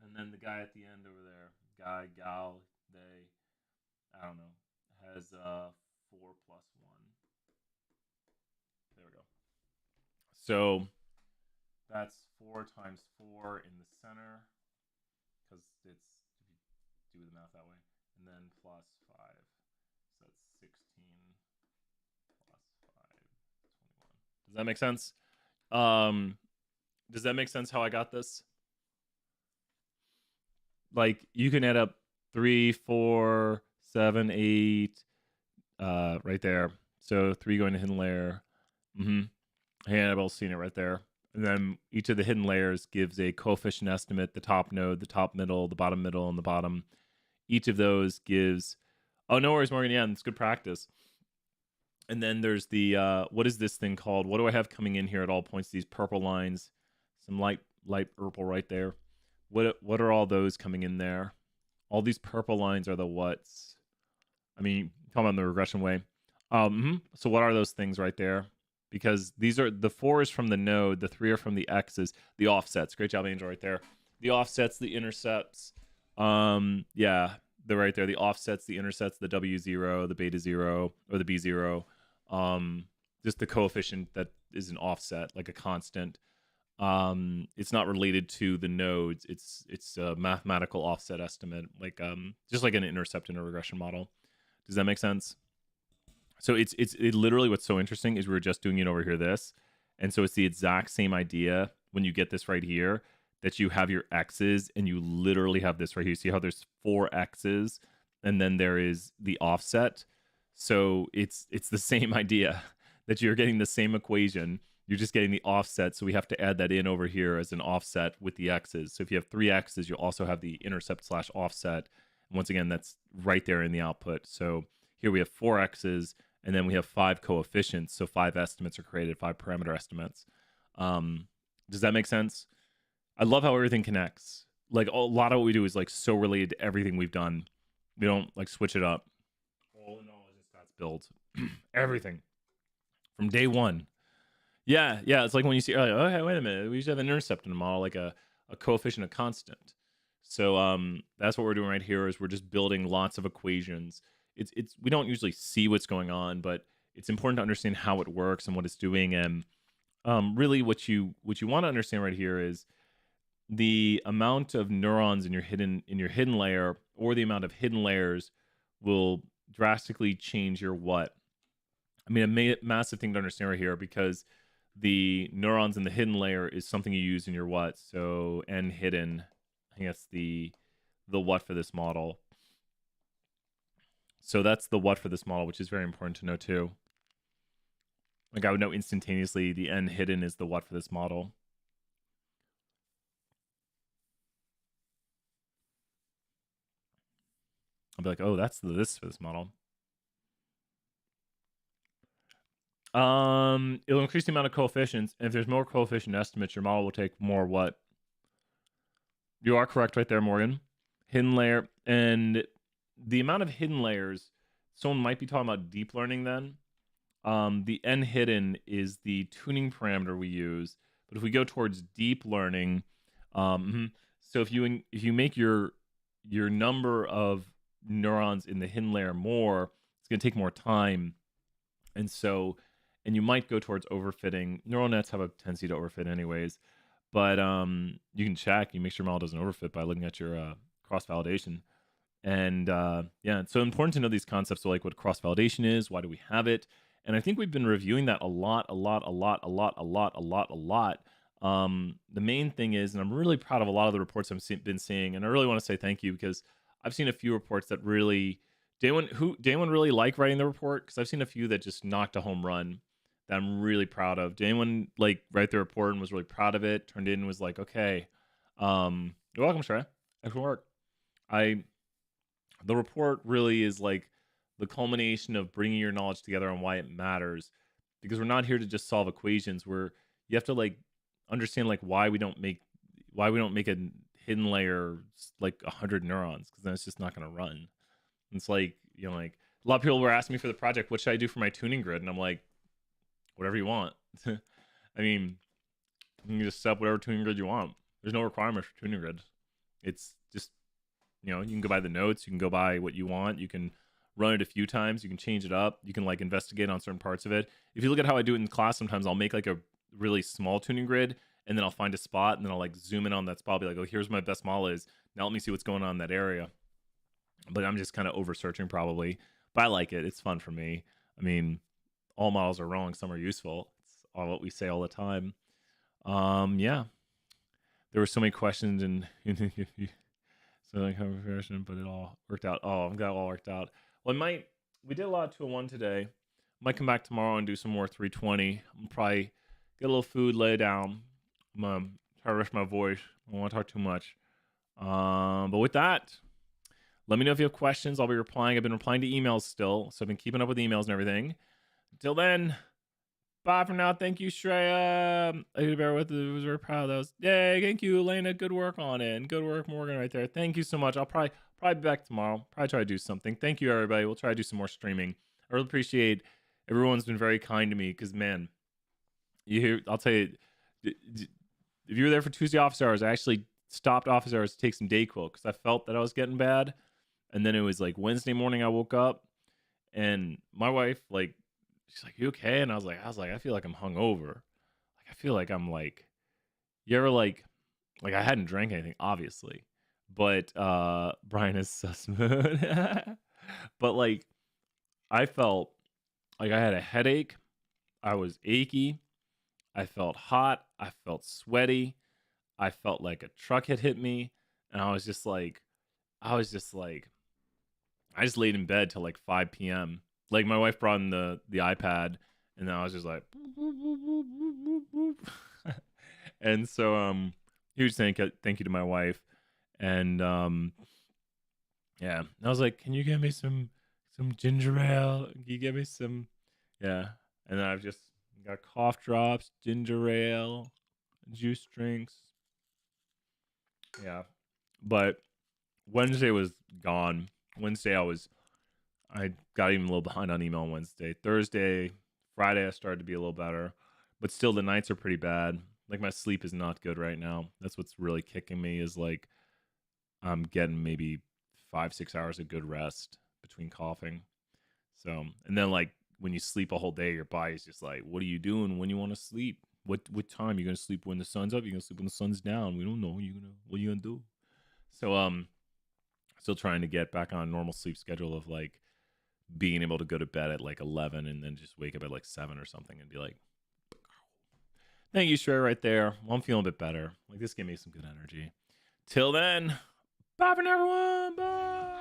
A: And then the guy at the end over there, guy, gal, they, I don't know, has 4 plus 1. There we go. So that's 4 times 4 in the center, because it's, if you do the math that way, and then plus 5. So that's 16 plus 5, 21. Does that make sense? Does that make sense how I got this? Like you can add up 3, 4, 7, 8, right there. So 3 going to hidden layer. Annabelle's seen it right there. And then each of the hidden layers gives a coefficient estimate, the top node, the top middle, the bottom middle, and the bottom. Each of those gives, oh, no worries, Morgan. Yeah, it's good practice. And then there's the, what is this thing called? What do I have coming in here at all points? These purple lines, some light purple right there. What are all those coming in there? All these purple lines are the whats? I mean, talking about the regression way. So what are those things right there? Because these are the 4 is from the node, the 3 are from the x's, the offsets. Great job, Angel, right there. The offsets, the intercepts. Yeah, they're right there. The offsets, the intercepts, the W0, the beta 0, or the B0. Just the coefficient that is an offset, like a constant. It's not related to the nodes. It's a mathematical offset estimate, like just like an intercept in a regression model. Does that make sense? So it literally, what's so interesting is we were just doing it over here, this. And so it's the exact same idea when you get this right here, that you have your x's and you literally have this right here. You see how there's 4 x's and then there is the offset. So it's the same idea that you're getting the same equation. You're just getting the offset. So we have to add that in over here as an offset with the x's. So if you have 3 x's, you'll also have the intercept / offset. And once again, that's right there in the output. So here we have 4 x's. And then we have 5 coefficients, so 5 estimates are created, 5 parameter estimates. Does that make sense? I love how everything connects. Like a lot of what we do is like so related to everything we've done. We don't like switch it up. All in all, it's stats build. Everything from day one. Yeah. It's like when you see, like, okay, wait a minute, we used to have an intercept in the model, like a coefficient, a constant. So that's what we're doing right here. Is we're just building lots of equations. It's we don't usually see what's going on, but it's important to understand how it works and what it's doing. And really, what you want to understand right here is the amount of neurons in your hidden layer, or the amount of hidden layers, will drastically change your what. I mean, a massive thing to understand right here, because the neurons in the hidden layer is something you use in your what. So n hidden, I think that's the what for this model. So that's the what for this model, which is very important to know too. Like I would know instantaneously the n hidden is the what for this model. I'll be like, oh, that's the this for this model. It'll increase the amount of coefficients, and if there's more coefficient estimates, your model will take more what? You are correct right there, Morgan. Hidden layer, and the amount of hidden layers, someone might be talking about deep learning then. The n hidden is the tuning parameter we use, but if we go towards deep learning, so if you make your number of neurons in the hidden layer more, it's going to take more time, and so and you might go towards overfitting. Neural nets have a tendency to overfit anyways, but you can check. You make sure model doesn't overfit by looking at your cross validation. And yeah, it's so important to know these concepts. So like what cross validation is, why do we have it? And I think we've been reviewing that a lot. The main thing is, and I'm really proud of a lot of the reports I've been seeing, and I really want to say thank you because I've seen a few reports that really, did anyone really like writing the report? Because I've seen a few that just knocked a home run that I'm really proud of. Did anyone like write the report and was really proud of it? Turned in and was like, okay, you're welcome, Shrey. Excellent work. The report really is like the culmination of bringing your knowledge together on why it matters, because we're not here to just solve equations. You have to like understand like why we don't make a hidden layer like 100 neurons, because then it's just not going to run. It's like, like a lot of people were asking me for the project, what should I do for my tuning grid? And I'm like, whatever you want. I mean, you can just set up whatever tuning grid you want. There's no requirement for tuning grid. It's just, you can go by the notes, you can go by what you want, you can run it a few times, you can change it up, you can like investigate on certain parts of it. If you look at how I do it in class, sometimes I'll make like a really small tuning grid, and then I'll find a spot, and then I'll like zoom in on that spot, be like, oh, here's where my best model is. Now let me see what's going on in that area. But I'm just kind of over searching probably. But I like it. It's fun for me. I mean, all models are wrong, some are useful. It's all what we say all the time. Yeah. There were so many questions and so like regression, but it all worked out. Oh, I'm glad it all worked out. Well, we did a lot of 201 today. Might come back tomorrow and do some more 320. I'm probably get a little food, lay down. I'm gonna try to rest my voice. I don't want to talk too much. But with that, let me know if you have questions. I'll be replying. I've been replying to emails still, so I've been keeping up with emails and everything. Until then, bye for now. Thank you, Shreya. I could bear with it. I was very proud of those. Yay, thank you, Elena. Good work on it. And good work, Morgan, right there. Thank you so much. I'll probably be back tomorrow. Probably try to do something. Thank you, everybody. We'll try to do some more streaming. I really appreciate everyone's been very kind to me because, man, I'll tell you, if you were there for Tuesday office hours, I actually stopped office hours to take some Dayquil because I felt that I was getting bad. And then it was like Wednesday morning I woke up and my wife, like, she's like, you okay? And I was like, I feel like I'm hungover. Like, I feel like I'm like, you ever like I hadn't drank anything, obviously. But Brian is so smooth. But like, I felt like I had a headache. I was achy. I felt hot. I felt sweaty. I felt like a truck had hit me. And I just laid in bed till like 5 p.m. Like my wife brought in the iPad, and then I was just like, and so huge thank you to my wife, and yeah, I was like, can you get me some ginger ale? Can you get me some, yeah, and then I've just got cough drops, ginger ale, juice drinks, yeah, but Wednesday was gone. Wednesday I got even a little behind on email on Wednesday. Thursday, Friday I started to be a little better, but still the nights are pretty bad. Like my sleep is not good right now. That's what's really kicking me is like I'm getting maybe 5-6 hours of good rest between coughing. So, and then like when you sleep a whole day, your body's just like, what are you doing when you want to sleep? What time? You're gonna sleep when the sun's up? You're gonna sleep when the sun's down? We don't know. What are you gonna do? So still trying to get back on a normal sleep schedule of like being able to go to bed at like 11 and then just wake up at like 7 or something and be like, thank you, Shrey, right there. Well, I'm feeling a bit better. Like this gave me some good energy. Till then, bye for now, everyone. Bye.